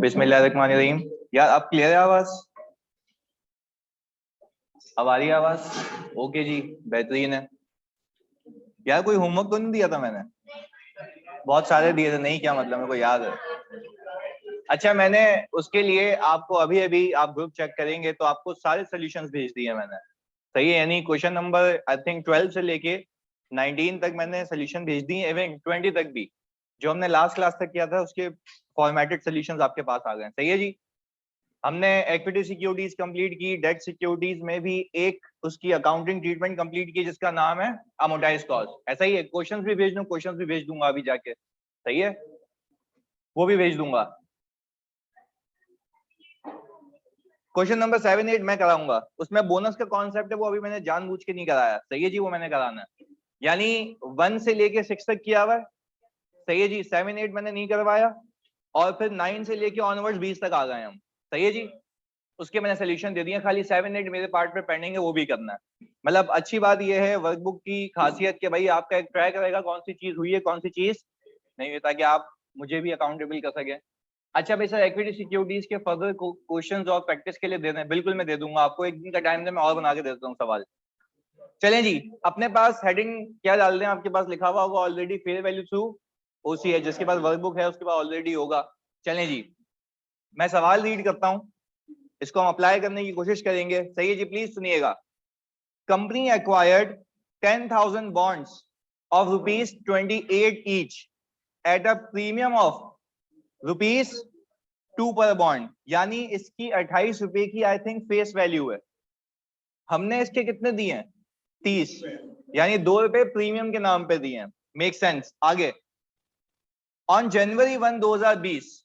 बिस्मिल्लाहिर्रहमानिर्रहीम। यार अब क्लियर है आवाज? अब आ रही है आवाज? ओके जी, बेहतरीन है। यार कोई होमवर्क तो नहीं दिया था मैंने? बहुत सारे दिए थे, नहीं क्या मतलब, मेरे को याद है। अच्छा, मैंने उसके लिए आपको अभी अभी आप ग्रुप चेक करेंगे तो आपको सारे सोल्यूशंस भेज दिए मैंने। सही है, यानी क्वेश्चन नंबर आई थिंक 12 से लेके 19 तक मैंने सोल्यूशन भेज दिए, इवन 20 तक भी। जो हमने लास्ट क्लास तक किया था उसके फॉर्मेटेड सोल्यूशंस आपके पास आ गए। सही है जी। हमने इक्विटी सिक्योरिटीज कंप्लीट की, डेट सिक्योरिटीज में भी एक उसकी अकाउंटिंग ट्रीटमेंट कंप्लीट की जिसका नाम है अमोर्टाइज्ड कॉस्ट। ऐसा ही है, क्वेश्चंस भी भेज दूं, क्वेश्चंस भी भेज दूंगा अभी जाके। सही है, वो भी भेज दूंगा। क्वेश्चन नंबर 7, 8 मैं कराऊंगा। उसमें बोनस का कॉन्सेप्ट है, वो अभी मैंने जानबूझ के नहीं कराया। सही है जी, वो मैंने कराना है। यानी 1 से लेके 6 तक किया हुआ है। सही है जी, 7, 8 मैंने नहीं करवाया। और फिर 9 से लेके ऑनवर्ड्स 20 तक आ गए हम। सही है जी, उसके मैंने सोल्यूशन दे दिए। खाली 7, 8 मेरे पार्ट पे पेंडिंग है, वो भी करना है। मतलब अच्छी बात यह है वर्कबुक की खासियत कि भाई आपका एक ट्रैक रहेगा कौन सी चीज हुई है कौन सी चीज नहीं हुई, ताकि आप मुझे भी अकाउंटेबल कर सके। अच्छा भाई सर, इक्विटी सिक्योरिटीज के फर्दर क्वेश्चंस और प्रैक्टिस के लिए दे दें, बिल्कुल मैं दे दूंगा आपको। एक दिन का टाइम दे, मैं और बना के दे देता हूँ सवाल। चलें जी, अपने पास हेडिंग क्या डाल दें? आपके पास लिखा हुआ होगा ऑलरेडी, फेयर वैल्यू थ्रू ओसी है। जिसके पास वर्कबुक है उसके पास ऑलरेडी होगा। चलें जी, मैं सवाल रीड करता हूं, इसको हम अप्लाई करने की कोशिश करेंगे। सही है जी, प्लीज सुनिएगा। Company acquired 10,000 bonds of ₹28 each at a premium of ₹2 पर बॉन्ड। यानी इसकी 28 रुपए की आई थिंक फेस वैल्यू है। हमने इसके कितने दिए हैं? 30, यानी ₹2 प्रीमियम के नाम पे दिए हैं। Make sense? आगे, on January 1, 2020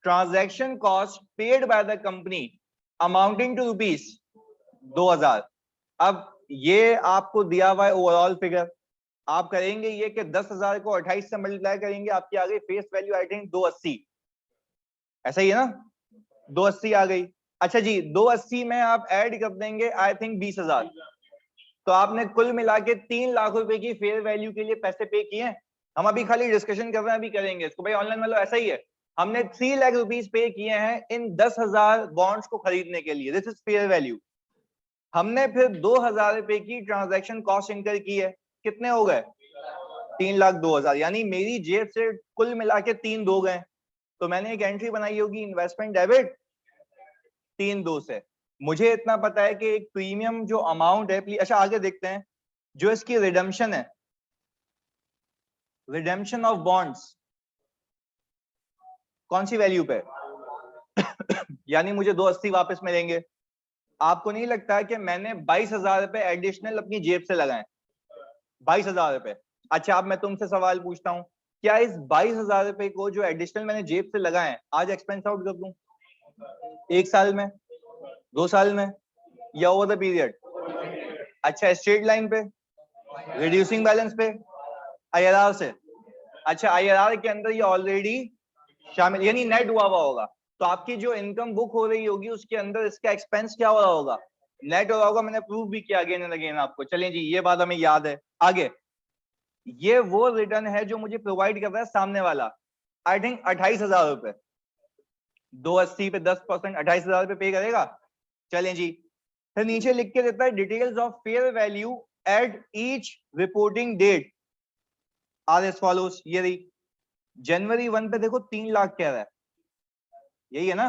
transaction cost paid by the company amounting to ₹2,000। अब ये आपको दिया हुआ है ओवरऑल फिगर। आप करेंगे ये कि 10,000 को 28 से मल्टीप्लाई करेंगे, आपकी आ गई फेस वैल्यू आई थिंक 280। ऐसा ही है ना? 280 आ गई। अच्छा जी, 280 में आप ऐड कर देंगे आई थिंक 20,000। तो आपने कुल मिला के 3 लाख रुपए की फेयर वैल्यू के लिए पैसे पे किए हैं। हम अभी खाली डिस्कशन कर रहे हैं, अभी करेंगे इसको भाई ऑनलाइन। मतलब ऐसा ही है, हमने 3 लाख रुपीज पे किए हैं इन 10,000 बॉन्ड्स को खरीदने के लिए। This is fair value. हमने फिर 2,000 रुपए की ट्रांजैक्शन कॉस्ट इनकर की है। कितने हो गए? 3,02,000। यानी मेरी जेब से कुल मिला के 3 दो गए। तो मैंने एक एंट्री बनाई होगी इन्वेस्टमेंट डेबिट 3 2 से। मुझे इतना पता है कि एक प्रीमियम जो अमाउंट है, अच्छा आगे देखते हैं। जो इसकी रिडेम्पशन है, रिडेम्पशन ऑफ बॉन्ड्स, कौन सी वैल्यू पे? यानी मुझे 280 वापस मिलेंगे। आपको नहीं लगता है कि मैंने 22,000 रुपए एडिशनल अपनी जेब से लगाए? 22,000 रुपए। अच्छा, अब मैं तुमसे सवाल पूछता हूं, क्या इस 22,000 रुपए को जो एडिशनल मैंने जेब से लगाए आज एक्सपेंस आउट कर दूं? 1 साल में, 2 साल में, या ओवर द पीरियड? अच्छा, स्ट्रेट लाइन पे, रिड्यूसिंग बैलेंस पे, आईआरआर से? अच्छा, आईआरआर के अंदर ये ऑलरेडी शामिल, यानी नेट हुआ हुआ होगा। तो आपकी जो इनकम बुक हो रही होगी उसके अंदर इसका एक्सपेंस क्या हो रहा होगा? नेट हो रहा होगा। मैंने प्रूव भी किया अगेन एंड अगेन आपको। चलें जी, ये बात हमें याद है। आगे, ये वो रिटर्न है जो मुझे प्रोवाइड कर रहा है सामने वाला, आई थिंक 28,000 रुपए। 280 पे 10%, 28,000 रुपए पे करेगा। चलें जी, फिर नीचे लिख के देता है details of fair value at each reporting date are as follows. ये रही January 1 पे, देखो 3 लाख कह रहा है, यही है ना?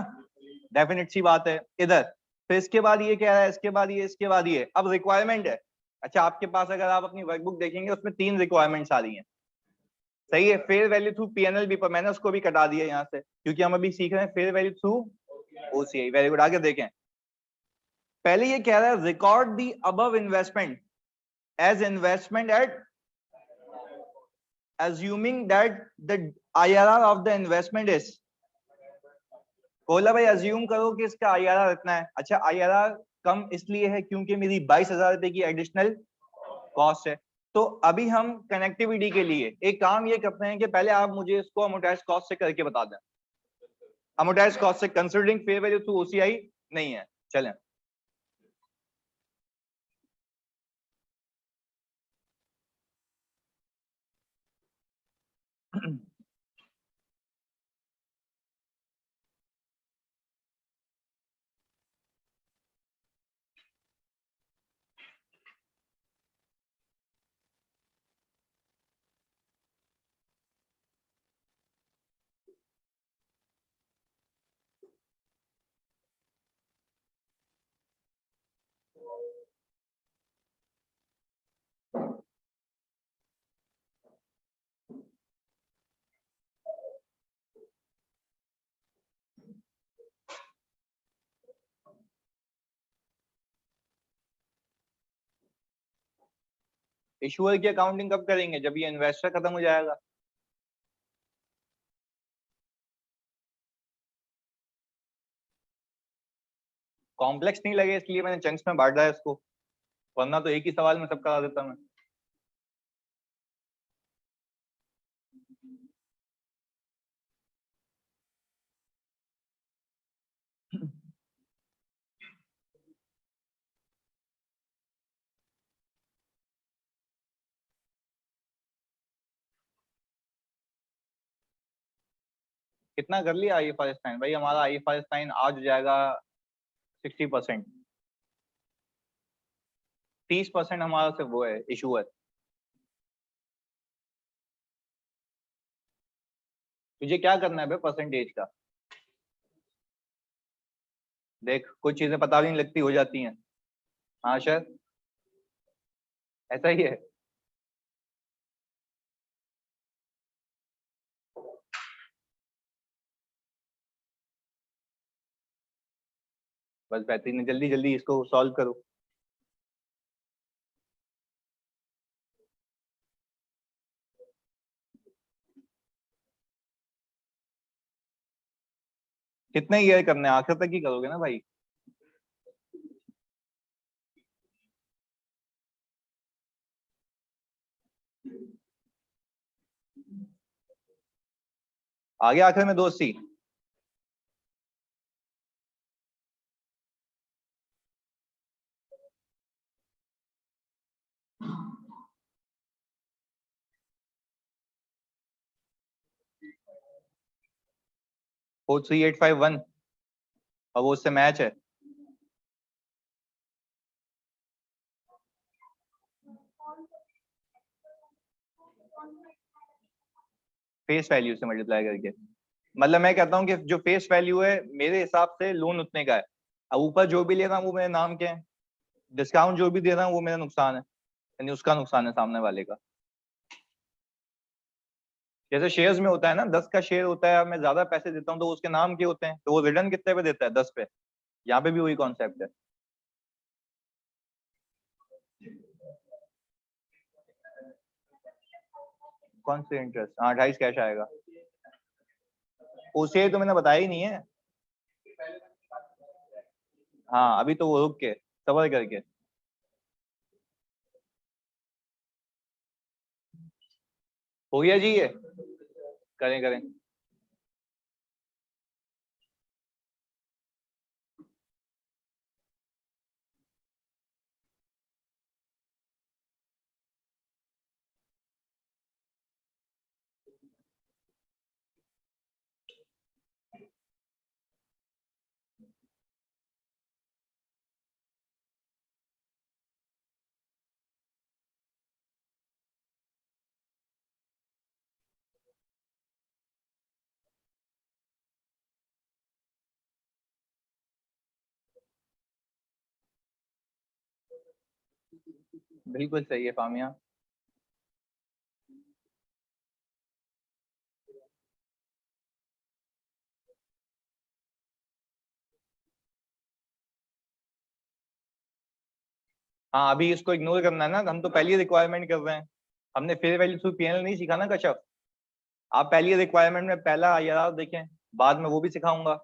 डेफिनेट सी बात है। इधर फिर इसके बाद ये कह रहा है, इसके बाद ये, इसके बाद ये। अब रिक्वायरमेंट है। अच्छा, आपके पास अगर आप अपनी वर्कबुक देखेंगे उसमें 3 रिक्वायरमेंट्स आ रही हैं। सही है, फेयर वैल्यू थ्रू पीएनएल भी, पर मैंने उसको भी कटा दिया यहाँ से क्योंकि हम अभी सीख रहे हैं fair value through OCI. Very good, आगे देखें। पहले ये कह रहा है record the above investment as investment at assuming that the IRR of the investment is, बोला भाई अज्यूम करो कि इसका आईआरआर इतना है। अच्छा, आईआरआर कम इसलिए है क्योंकि मेरी 22,000 रुपए की एडिशनल कॉस्ट है। तो अभी हम कनेक्टिविटी के लिए एक काम ये करते हैं कि पहले आप मुझे इसको अमोर्टाइज कॉस्ट से करके बता दें। अमोर्टाइज कॉस्ट से considering fair value through OCI नहीं है। चलें, इशूअर की अकाउंटिंग कब करेंगे? जब ये इन्वेस्टर खत्म हो जाएगा। कॉम्प्लेक्स नहीं लगे इसलिए मैंने चंक्स में बांटा है इसको, वरना तो एक ही सवाल में सब करा देता मैं। कितना कर लिया IFRS 9 भाई? हमारा IFRS 9 आज हो जाएगा 60%। 30% हमारा सिर्फ वो है इशूअर। तुझे क्या करना है भाई परसेंटेज का? देख कुछ चीजें पता भी नहीं लगती, हो जाती हैं। हाँ सर, ऐसा ही है। बस बेहतरीन है, जल्दी जल्दी इसको सॉल्व करो। कितने ईयर करने हैं? आखिर तक ही करोगे ना भाई? आगे आखिर में दोस्ती। वो 3851 और वो उससे मैच है। फेस वैल्यू से मल्टीप्लाई करके। मतलब मैं कहता हूँ कि जो फेस वैल्यू है मेरे हिसाब से लोन उतने का है। अब ऊपर जो भी ले रहा हूँ वो मेरे नाम के है, डिस्काउंट जो भी दे रहा हूँ वो मेरा नुकसान है, यानी उसका नुकसान है सामने वाले का। जैसे शेयर्स में होता है ना, 10 का शेयर होता है, मैं ज्यादा पैसे देता हूँ तो उसके नाम के होते हैं, तो वो रिटर्न कितने पे देता है? 10 पे। यहाँ पे भी वही कॉन्सेप्ट है। कौन से इंटरेस्ट? हाँ 28 कैश आएगा। उसे तो मैंने बताया ही नहीं है। हाँ अभी तो वो रुक के सबर करके। हो गया जी ये? करें करें। बिल्कुल सही है फामिया। हाँ अभी इसको इग्नोर करना है ना, हम तो पहली रिक्वायरमेंट कर रहे हैं। हमने फेयर वैल्यू थ्रू PNL नहीं सीखा ना कश्यप। आप पहली रिक्वायरमेंट में पहला IRR देखें, बाद में वो भी सिखाऊंगा।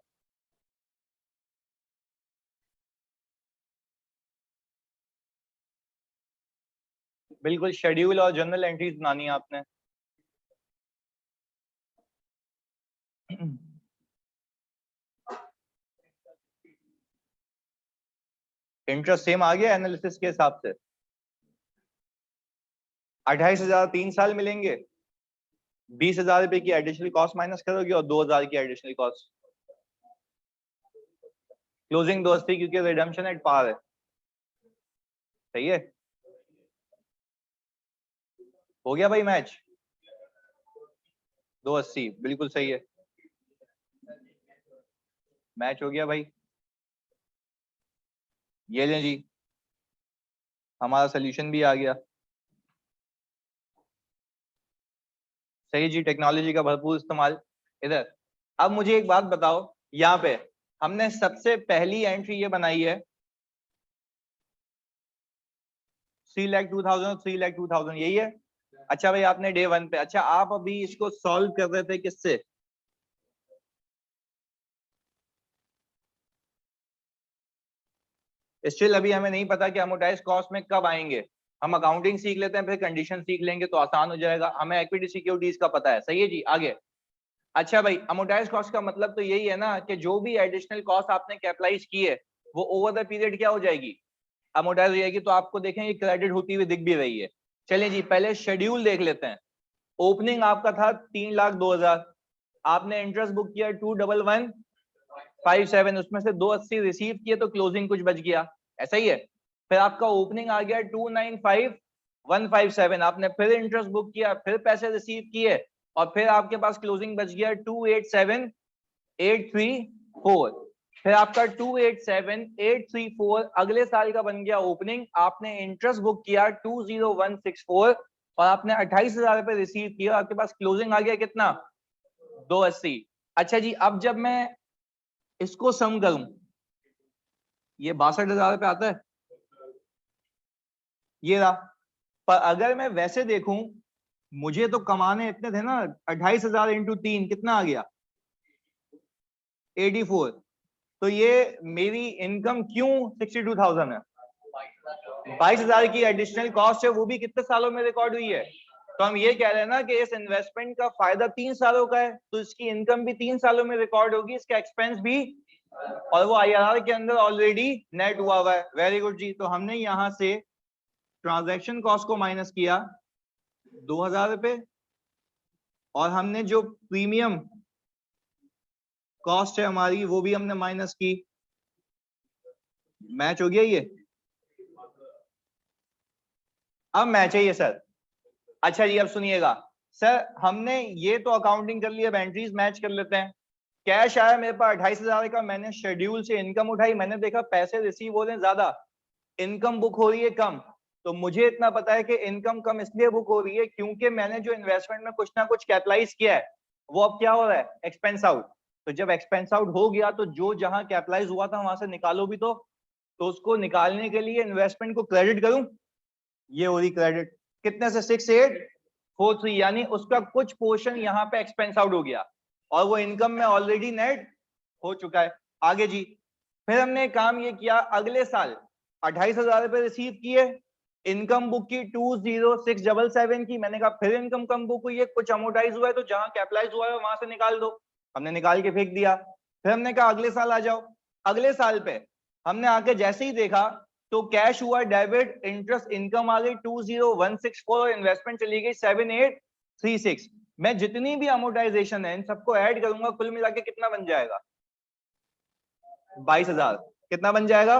बिल्कुल शेड्यूल और जर्नल एंट्रीज बनानी है आपने। इंटरेस्ट सेम आ गया एनालिसिस के हिसाब से। 28,000 3 साल मिलेंगे। 20,000 रुपए की एडिशनल कॉस्ट माइनस करोगे और 2,000 की एडिशनल कॉस्ट। क्लोजिंग दोस्ती क्योंकि रिडम्पशन एट पार है। सही है। हो गया भाई मैच। 280 बिल्कुल सही है। मैच हो गया भाई। ये लें जी, हमारा सोल्यूशन भी आ गया। सही जी, टेक्नोलॉजी का भरपूर इस्तेमाल। इधर अब मुझे एक बात बताओ, यहाँ पे हमने सबसे पहली एंट्री ये बनाई है 3,02,000 3,02,000 यही है। अच्छा भाई आपने डे 1 पे, अच्छा आप अभी इसको सॉल्व कर रहे थे किससे? स्टिल अभी हमें नहीं पता कि अमोर्टाइज कॉस्ट में कब आएंगे। हम अकाउंटिंग सीख लेते हैं, फिर कंडीशन सीख लेंगे तो आसान हो जाएगा। हमें इक्विटी सिक्योरिटीज का पता है, सही है जी। आगे अच्छा भाई, अमोर्टाइज कॉस्ट का मतलब तो यही है ना कि जो भी एडिशनल कॉस्ट आपने कैपिटलाइज की है वो ओवर द पीरियड क्या हो जाएगी, अमोर्टाइज हो जाएगी। तो आपको देखें ये क्रेडिट होती हुई दिख भी रही है। चलिए जी पहले शेड्यूल देख लेते हैं। ओपनिंग आपका था 3,02,000, आपने इंटरेस्ट बुक किया 2,11,157, उसमें से 280 रिसीव किए तो क्लोजिंग कुछ बच गया, ऐसा ही है। फिर आपका ओपनिंग आ गया 2,95,157, आपने फिर इंटरेस्ट बुक किया, फिर पैसे रिसीव किए और फिर आपके पास क्लोजिंग बच गया 2,87,834। फिर आपका 2,87,834 अगले साल का बन गया ओपनिंग, आपने इंटरेस्ट बुक किया 2,0164 और आपने 28,000 रुपए रिसीव किया, आपके पास क्लोजिंग आ गया कितना, 280। अच्छा जी अब जब मैं इसको सम करूं, ये 62,000 रुपए आता है, ये रहा। पर अगर मैं वैसे देखूं, मुझे तो कमाने इतने थे ना, 28,000 इंटू 3 कितना आ गया, 84। तो ये मेरी इनकम क्यों 62,000 है? 22,000 की एडिशनल कॉस्ट है, वो भी कितने सालों में रिकॉर्ड हुई है। तो हम ये कह रहे हैं ना कि इस इन्वेस्टमेंट का फायदा 3 सालों का है, तो इसकी इनकम भी 3 सालों में रिकॉर्ड होगी, इसका एक्सपेंस भी, और वो आईआरआर के अंदर ऑलरेडी नेट हुआ है। वेरी गुड जी। तो हमने यहां से ट्रांजैक्शन कॉस्ट को माइनस किया 2,000 रुपए, और हमने जो प्रीमियम कॉस्ट है हमारी वो भी हमने माइनस की। मैच हो गया ये, अब मैच है ये सर। अच्छा जी अब सुनिएगा सर, हमने ये तो अकाउंटिंग कर लिया, एंट्रीज मैच कर लेते हैं। कैश आया मेरे पास 28,000 का, मैंने शेड्यूल से इनकम उठाई, मैंने देखा पैसे रिसीव हो रहे हैं ज्यादा, इनकम बुक हो रही है कम। तो मुझे इतना पता है कि इनकम कम इसलिए बुक हो रही है क्योंकि मैंने जो इन्वेस्टमेंट में कुछ ना कुछ कैपिटलाइज किया है वो अब क्या हो रहा है, एक्सपेंस आउट। तो जब एक्सपेंस आउट हो गया तो जो जहां कैपिटलाइज हुआ था वहां से निकालो भी तो उसको निकालने के लिए इन्वेस्टमेंट को क्रेडिट करूं, ये हो रही क्रेडिट, कितने से 6,843, यानी उसका कुछ पोर्शन यहाँ पे एक्सपेंस आउट हो गया और वो इनकम में ऑलरेडी नेट हो चुका है। आगे जी, फिर हमने काम ये किया, अगले साल 28,000 रुपए रिसीव किए, इनकम बुक की 20677 की, मैंने कहा फिर इनकम कम बुक हुई है, कुछ अमोर्टाइज हुआ है तो जहां कैपिटलाइज हुआ है वहां से निकाल दो, हमने निकाल के फेंक दिया। फिर हमने कहा अगले साल आ जाओ, अगले साल पे हमने आके जैसे ही देखा तो कैश हुआ डेबिट, इंटरेस्ट इनकम आ गई 20164 और इन्वेस्टमेंट चली गई 7836। मैं जितनी भी अमोर्टाइजेशन है इन सबको ऐड करूंगा, कुल मिला के कितना बन जाएगा, 22,000। कितना बन जाएगा,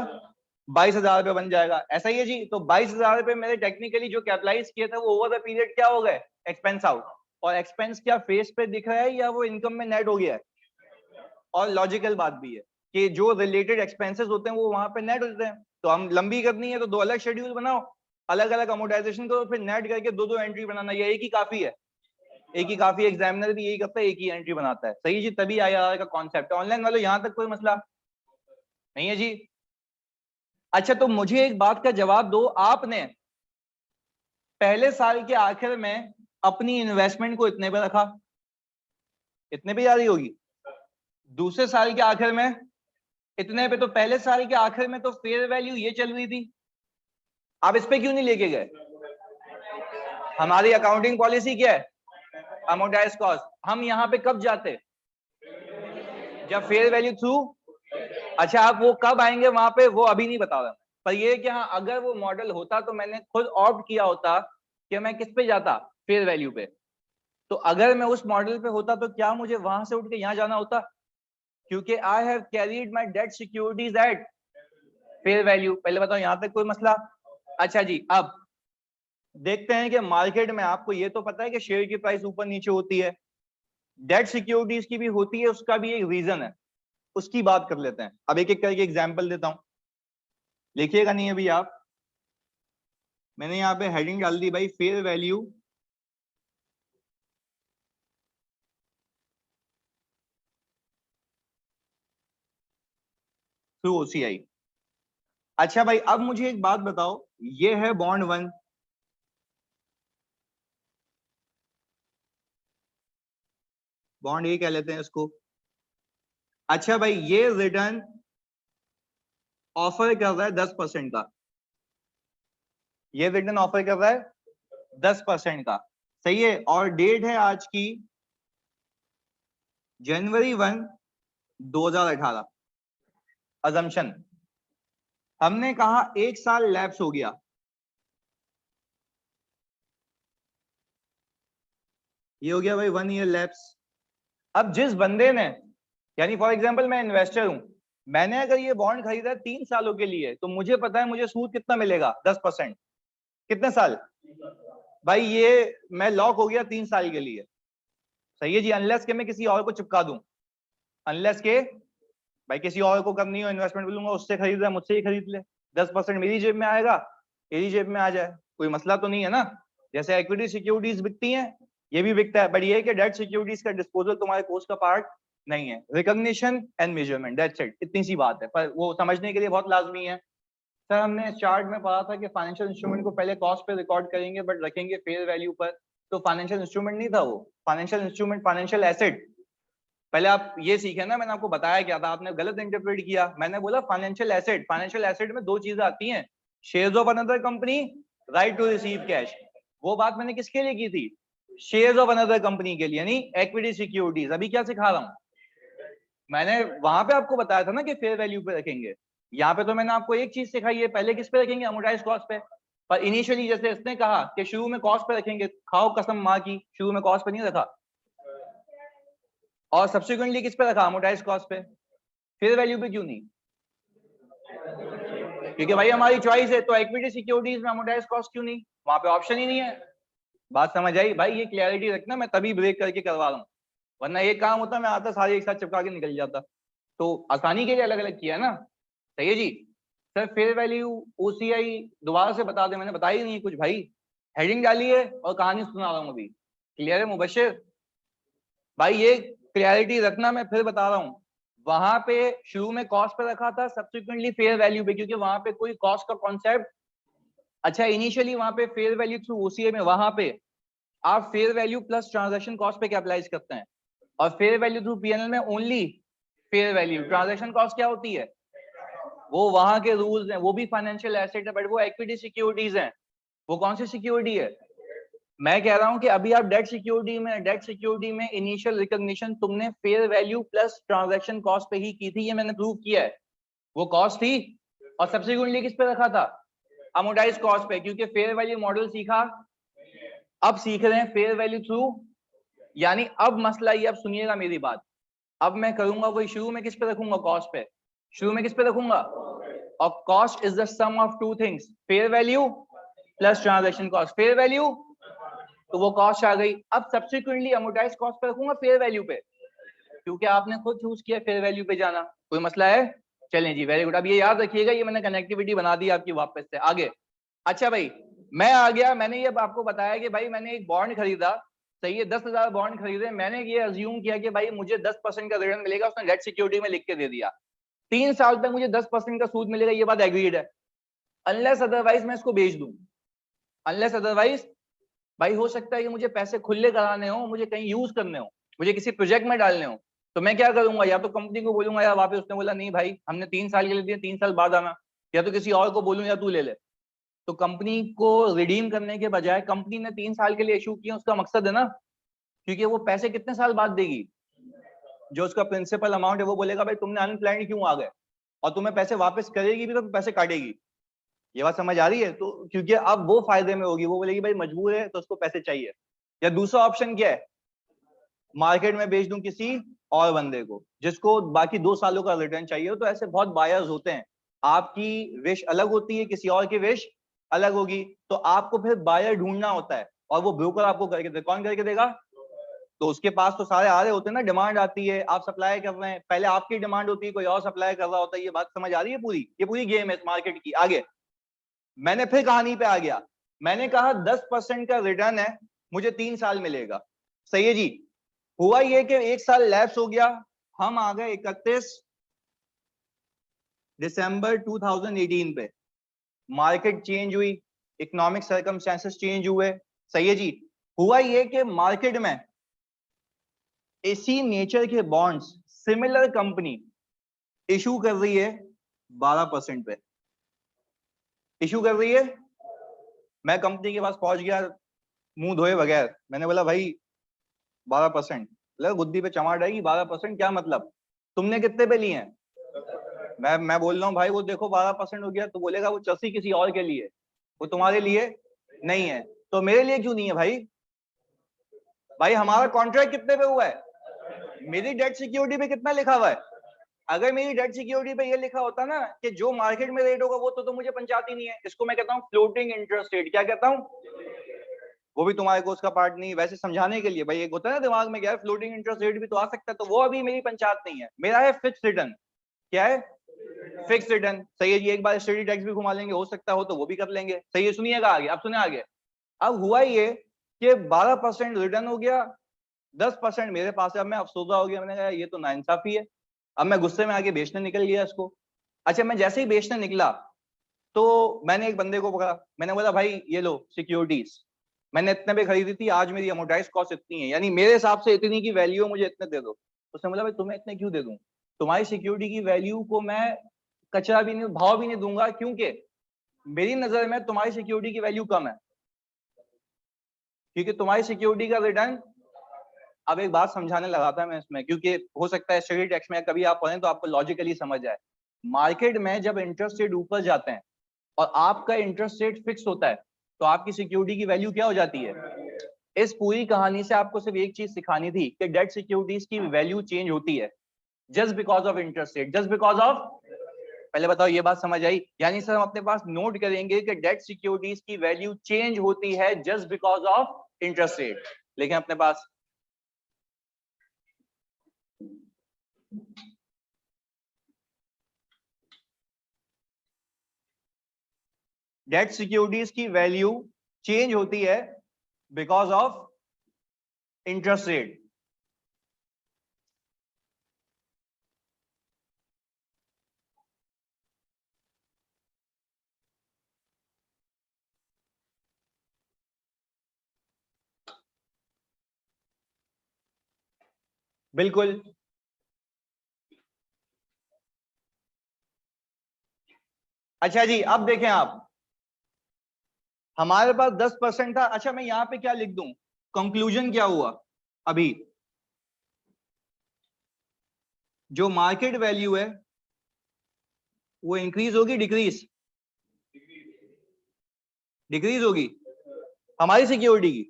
22,000 रुपये बन जाएगा, ऐसा ही है जी। तो 22,000 रुपये मेरे टेक्निकली जो कैपिटलाइज किए थे वो ओवर द पीरियड क्या हो गए, एक्सपेंस आउट। और एक्सपेंस क्या फेस पे दिख रहा है या वो इनकम में नेट हो गया है। और लॉजिकल बात भी है कि जो रिलेटेड एक्सपेंसेस होते हैं वो वहां पे नेट होते हैं। तो हम लंबी करनी है तो दो अलग शेड्यूल बनाओ, अलग अलग अमोर्टाइजेशन करो, फिर नेट करके दो दो एंट्री बनाना, ये एक ही काफी है, एक ही काफी। एग्जामिनर भी यही करता है, एक ही एंट्री बनाता है, सही जी। तभी आईआरआर का कॉन्सेप्ट है। ऑनलाइन वालों यहाँ तक कोई मसला नहीं है जी। अच्छा तो मुझे एक बात का जवाब दो, आपने पहले साल के आखिर में अपनी इन्वेस्टमेंट को इतने पे रखा, इतने पे जा रही होगी, दूसरे साल के आखिर में इतने पे, तो पहले साल के आखिर में तो फेयर वैल्यू ये चल रही थी, आप इस पे क्यों नहीं लेके गए। हमारी अकाउंटिंग पॉलिसी क्या है, अमोर्टाइज कॉस्ट। हम यहाँ पे कब जाते, जब फेयर वैल्यू थ्रू। अच्छा आप वो कब आएंगे वहां पे वो अभी नहीं बता रहा, पर ये कि हाँ अगर वो मॉडल होता तो मैंने खुद ऑप्ट किया होता कि मैं किस पे जाता, फेयर वैल्यू पे। तो अगर मैं उस मॉडल पे होता तो क्या मुझे वहां से उठ के यहाँ जाना होता, क्योंकि I have carried my debt securities eight fair value. पहले बताओ यहाँ तक कोई मसला। अच्छा जी अब देखते हैं कि मार्केट में, आपको ये तो पता है कि शेयर की प्राइस ऊपर नीचे होती है, डेट सिक्योरिटीज की भी होती है, उसका भी एक रीजन है, उसकी बात कर लेते हैं। अब एक एक करके एग्जांपल देता हूं, लिखिएगा नहीं अभी आप, मैंने यहाँ पे हेडिंग डाल दी भाई, फेयर वैल्यू थ्रू ओसीआई। अच्छा भाई, अब मुझे एक बात बताओ, ये है बॉन्ड 1, बॉन्ड ए कह लेते हैं इसको। अच्छा भाई, ये रिटर्न ऑफर कर रहा है 10% का, ये रिटर्न ऑफर कर रहा है 10% का, सही है। और डेट है आज की January 1, 2018। अजम्पशन, हमने कहा 1 साल लैप्स हो गया, ये हो गया भाई 1 ईयर लैप्स। अब जिस बंदे ने, यानी फॉर एग्जांपल मैं इन्वेस्टर हूं, मैंने अगर ये बॉन्ड खरीदा है 3 सालों के लिए, तो मुझे पता है मुझे सूद कितना मिलेगा, 10%। कितने साल भाई, ये मैं लॉक हो गया 3 साल के लिए, सही है जी। अनलेस के मैं किसी और को चिपका दूं, अनलेस के भाई किसी और को करनी हो इन्वेस्टमेंट, बोलूंगा उससे खरीद रहा है, मुझसे ही खरीद ले, 10% मेरी जेब में आएगा, तेरी जेब में आ जाए, कोई मसला तो नहीं है ना। जैसे इक्विटी सिक्योरिटीज बिकती हैं, ये भी बिकता है, बट ये है कि डेट सिक्योरिटीज का डिस्पोजल तुम्हारे कोर्स का पार्ट नहीं है। Recognition and measurement, that's it, इतनी सी बात है, पर वो समझने के लिए बहुत लाजमी है। सर हमने इस चार्ट में पढ़ा था कि फाइनेंशियल इंस्ट्रूमेंट को पहले कॉस्ट पे रिकॉर्ड करेंगे बट रखेंगे फेयर वैल्यू पर, तो फाइनेंशियल इंस्ट्रूमेंट नहीं था वो, फाइनेंशियल इंस्ट्रूमेंट फाइनेंशियल एसेट। पहले आप ये सीखे ना, मैंने आपको बताया क्या था, आपने गलत इंटरप्रेट किया। मैंने बोला फाइनेंशियल एसेट, फाइनेंशियल एसेट में 2 चीजें आती हैं, shares of another company, right to receive cash. वो बात मैंने किसके लिए की थी, शेयर्स ऑफ अनदर कंपनी के लिए, यानी इक्विटी सिक्योरिटीज। अभी क्या सिखा रहा हूं, मैंने वहां पे आपको बताया था ना कि फेयर वैल्यू पे रखेंगे, यहाँ पे तो मैंने आपको एक चीज सिखाई है, पहले किस पे रखेंगे, अमोर्टाइज्ड कॉस्ट पे। पर इनिशियली जैसे इसने कहा कि शुरू में कॉस्ट पे रखेंगे, खाओ कसम माँ की, शुरू में कॉस्ट पे नहीं रखा, और सब्सिक्वेंटली किस पे रखा, अमोर्टाइज्ड कॉस्ट पे। फेयर वैल्यू पे क्यों नहीं, क्योंकि भाई हमारी चॉइस है, तो इक्विटी सिक्योरिटीज में अमोर्टाइज्ड कॉस्ट क्यों नहीं, वहां पे ऑप्शन ही नहीं है। बात समझ आई भाई, ये क्लैरिटी रखना, मैं तभी ब्रेक करके करवा रहा हूँ, वरना ये काम होता मैं आता सारे एक साथ चिपका के निकल जाता। तो आसानी के लिए अलग अलग किया है ना, सही है जी। सर फेयर वैल्यू ओसीआई दोबारा से बता दे, मैंने बताया ही नहीं कुछ भाई, हेडिंग डाली है और कहानी सुना रहा हूँ अभी, क्लियर है मुबशिर भाई, ये क्लियरिटी रखना, मैं फिर बता रहा हूँ। वहां पे शुरू में कॉस्ट पे रखा था, सब्सिक्वेंटली फेयर वैल्यू पे, क्योंकि वहां पे कोई कॉस्ट का कॉन्सेप्ट, अच्छा इनिशियली वहां पे फेयर वैल्यू थ्रू ओसीए में, वहां पे आप fair value plus transaction cost पे क्या अप्लाई करते हैं, और फेयर वैल्यू थ्रू पीएनएल में only fair value, transaction cost क्या होती है, वो वहां के रूल्स हैं, वो भी फाइनेंशियल एसेट है, बट वो इक्विटी सिक्योरिटीज हैं। वो कौन सी सिक्योरिटी है, मैं कह रहा हूं कि अभी आप डेट सिक्योरिटी में इनिशियल रिकॉग्निशन तुमने fair value plus transaction cost पे ही की थी, ये मैंने प्रूव किया है, वो कॉस्ट थी। और सब्सिक्वेंटली किस पे रखा था, अमोर्टाइज कॉस्ट पे, क्योंकि फेयर वैल्यू मॉडल सीखा, अब सीख रहे हैं फेयर वैल्यू थ्रू, यानी अब मसला ये, अब सुनिएगा मेरी बात, अब मैं करूंगा वही, शुरू में किस पे रखूंगा, कॉस्ट पे, शुरू में किस पे रखूंगा, और cost is the sum of two things, fair value plus transaction cost, fair value तो वो कॉस्ट आ गई। अब सब्सिक्वेंटली अमोर्टाइज कॉस्ट पे रखूंगा फेयर वैल्यू पे, क्योंकि आपने खुद चूज किया फेयर वैल्यू पे जाना, कोई मसला है। चलें जी, वेरी गुड, अब ये याद रखिएगा, ये मैंने कनेक्टिविटी बना दी आपकी वापस से आगे। अच्छा भाई, मैं आ गया, मैंने ये आपको बताया कि भाई मैंने एक बॉन्ड खरीदा, सही है, 10,000 बॉन्ड खरीदे, मैंने ये अज्यूम किया कि भाई मुझे 10% का रिटर्न मिलेगा, उसने डेट सिक्योरिटी में लिख के दे दिया, 3 साल तक मुझे 10% का सूद मिलेगा, ये बात एग्रीड है, अनलेस अदरवाइज मैं इसको बेच दूं, अनलेस अदरवाइज भाई हो सकता है कि मुझे पैसे खुले कराने हो, मुझे कहीं यूज करने हो, मुझे किसी प्रोजेक्ट में डालने हो, तो मैं क्या करूंगा, या तो कंपनी को बोलूंगा यार वापस, उसने बोला नहीं भाई हमने 3 साल के लिए दिए, 3 साल बाद आना, या तो किसी और को बोलूं या तू ले ले। तो कंपनी को रिडीम करने के बजाय, कंपनी ने 3 साल के लिए इशू किया, उसका मकसद है ना, क्योंकि वो पैसे कितने साल बाद देगी, जो उसका प्रिंसिपल अमाउंट है वो बोलेगा भाई तुमने अनप्लान्ड क्यों आ गए, और तुम्हें पैसे वापस करेगी भी तो पैसे काटेगी, ये बात समझ आ रही है। तो क्योंकि अब वो फायदे में होगी, वो बोलेगी भाई मजबूर है तो उसको पैसे चाहिए। या दूसरा ऑप्शन क्या है, मार्केट में बेच दूं किसी और बंदे को जिसको बाकी 2 सालों का रिटर्न चाहिए हो, तो ऐसे बहुत बायर्स होते हैं, आपकी विश अलग होती है, किसी और की विश अलग होगी, तो आपको फिर बायर ढूंढना होता है, और वो ब्रोकर आपको करके दे, कौन करके देगा, तो उसके पास तो सारे आ रहे होते हैं ना, डिमांड आती है, आप सप्लाई कर रहे हैं, पहले आपकी डिमांड होती है, कोई और सप्लाई कर रहा होता है, ये बात समझ आ रही है पूरी, ये पूरी गेम है इस मार्केट की। आगे मैंने फिर कहानी पे आ गया, मैंने कहा 10% का रिटर्न है, मुझे 3 साल मिलेगा, सही है जी। हुआ ये कि 1 साल लैप्स हो गया, हम आ गए 31 दिसंबर 2018 पे मार्केट चेंज हुई, इकोनॉमिक सर्कमस्टेंसेस चेंज हुए, सही है जी। हुआ ये कि मार्केट में इसी नेचर के बॉन्ड्स सिमिलर कंपनी इशू कर रही है 12% पे, इशू कर रही है। मैं कंपनी के पास पहुंच गया मुंह धोए बगैर, मैंने बोला भाई 12%, गुद्दी पे चमाट आएगी, 12% क्या मतलब, तुमने कितने पे लिए हैं? मैं बोल रहा हूँ भाई वो देखो 12% हो गया, तो बोलेगा वो 84 किसी और के लिए, वो तुम्हारे लिए नहीं है, तो मेरे लिए क्यों नहीं है भाई? भाई हमारा कॉन्ट्रैक्ट कितने पे हुआ है? मेरी डेट सिक्योरिटी पे कितना लिखा हुआ है? अगर मेरी डेट सिक्योरिटी पे ये लिखा होता ना कि जो मार्केट में रेट होगा वो तो मुझे पंचायत ही नहीं है, इसको मैं कहता हूँ फ्लोटिंग इंटरेस्ट रेट। क्या कहता हूँ? वो भी तुम्हारे कोर्स का पार्ट नहीं, वैसे समझाने के लिए भाई, एक होता है ना दिमाग में, क्या है फ्लोटिंग इंटरेस्ट रेट भी तो आ सकता है, तो वो अभी मेरी पंचायत नहीं है, मेरा है फिक्स रिटर्न। क्या है? फिक्स रिटर्न, सही है जी। एक बार स्टडी टैक्स भी घुमा लेंगे, हो सकता हो तो वो भी कर लेंगे, सही है। सुनिएगा आगे, अब सुने आगे। अब हुआ ये कि 12% रिटर्न हो गया, 10% मेरे पास है। अब मैं अफसोसा हो गया, मैंने कहा ये तो नाइंसाफी है। अब मैं गुस्से में आके बेचने निकल गया इसको। अच्छा, मैं जैसे ही बेचने निकला तो मैंने एक बंदे को पकड़ा, मैंने बोला भाई ये लो सिक्योरिटीज, मैंने इतने पे खरीदी थी, आज मेरी अमोर्टाइज कॉस्ट इतनी है, यानी मेरे हिसाब से इतनी की वैल्यू है, मुझे इतने दे दो। उसने बोला भाई तुम्हें इतने क्यों दे दूं, तुम्हारी सिक्योरिटी की वैल्यू को मैं कचरा भी नहीं, भाव भी नहीं दूंगा, क्योंकि मेरी नजर में तुम्हारी सिक्योरिटी की वैल्यू कम है, क्योंकि तुम्हारी सिक्योरिटी का रिटर्न। अब एक बात समझाने लगा था मैं इसमें, क्योंकि हो सकता है स्टडी टैक्स में कभी आप पढ़ें तो आपको लॉजिकली समझ आए। मार्केट में जब इंटरेस्ट रेट ऊपर जाते हैं और आपका इंटरेस्ट रेट फिक्स होता है, तो आपकी सिक्योरिटी की वैल्यू क्या हो जाती है? इस पूरी कहानी से आपको सिर्फ एक चीज सिखानी थी कि डेट सिक्योरिटीज की वैल्यू चेंज होती है just because of interest rate, just because of. पहले बताओ ये बात समझ आई? यानी सर हम अपने पास नोट करेंगे कि डेट सिक्योरिटीज की वैल्यू चेंज होती है just because of interest rate, लेकिन अपने पास डेट सिक्योरिटीज की वैल्यू चेंज होती है बिकॉज ऑफ इंटरेस्ट रेट। बिल्कुल। अच्छा जी, अब देखें आप, हमारे पास 10% था। अच्छा मैं यहां पे क्या लिख दूं, कंक्लूजन क्या हुआ? अभी जो मार्केट वैल्यू है वो इंक्रीज होगी डिक्रीज? डिक्रीज होगी हमारी सिक्योरिटी की।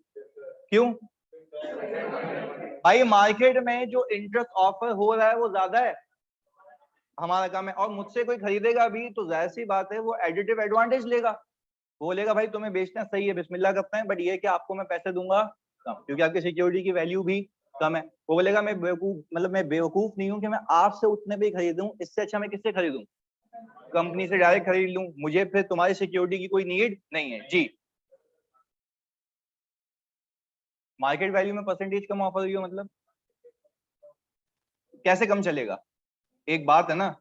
क्यों? भाई मार्केट में जो इंटरेस्ट ऑफर हो रहा है वो ज्यादा है, हमारा काम है, और मुझसे कोई खरीदेगा भी तो जाहिर सी बात है वो एडिटिव एडवांटेज लेगा, वो बोलेगा भाई तुम्हें बेचना सही है, बिस्मिल्लाह करते हैं, बट ये कि आपको मैं पैसे दूंगा कम, क्योंकि आपकी सिक्योरिटी की वैल्यू भी कम है। वो बोलेगा मैं बेवकूफ, मतलब मैं बेवकूफ नहीं हूं कि मैं आपसे उतने पे खरीदूं, इससे अच्छा मैं किससे खरीदूं? कंपनी से डायरेक्ट खरीद लूं, मुझे फिर तुम्हारी सिक्योरिटी की कोई नीड नहीं है जी। मार्केट वैल्यू में परसेंटेज कम ऑफर हुई हो मतलब कैसे कम चलेगा? एक बात है ना,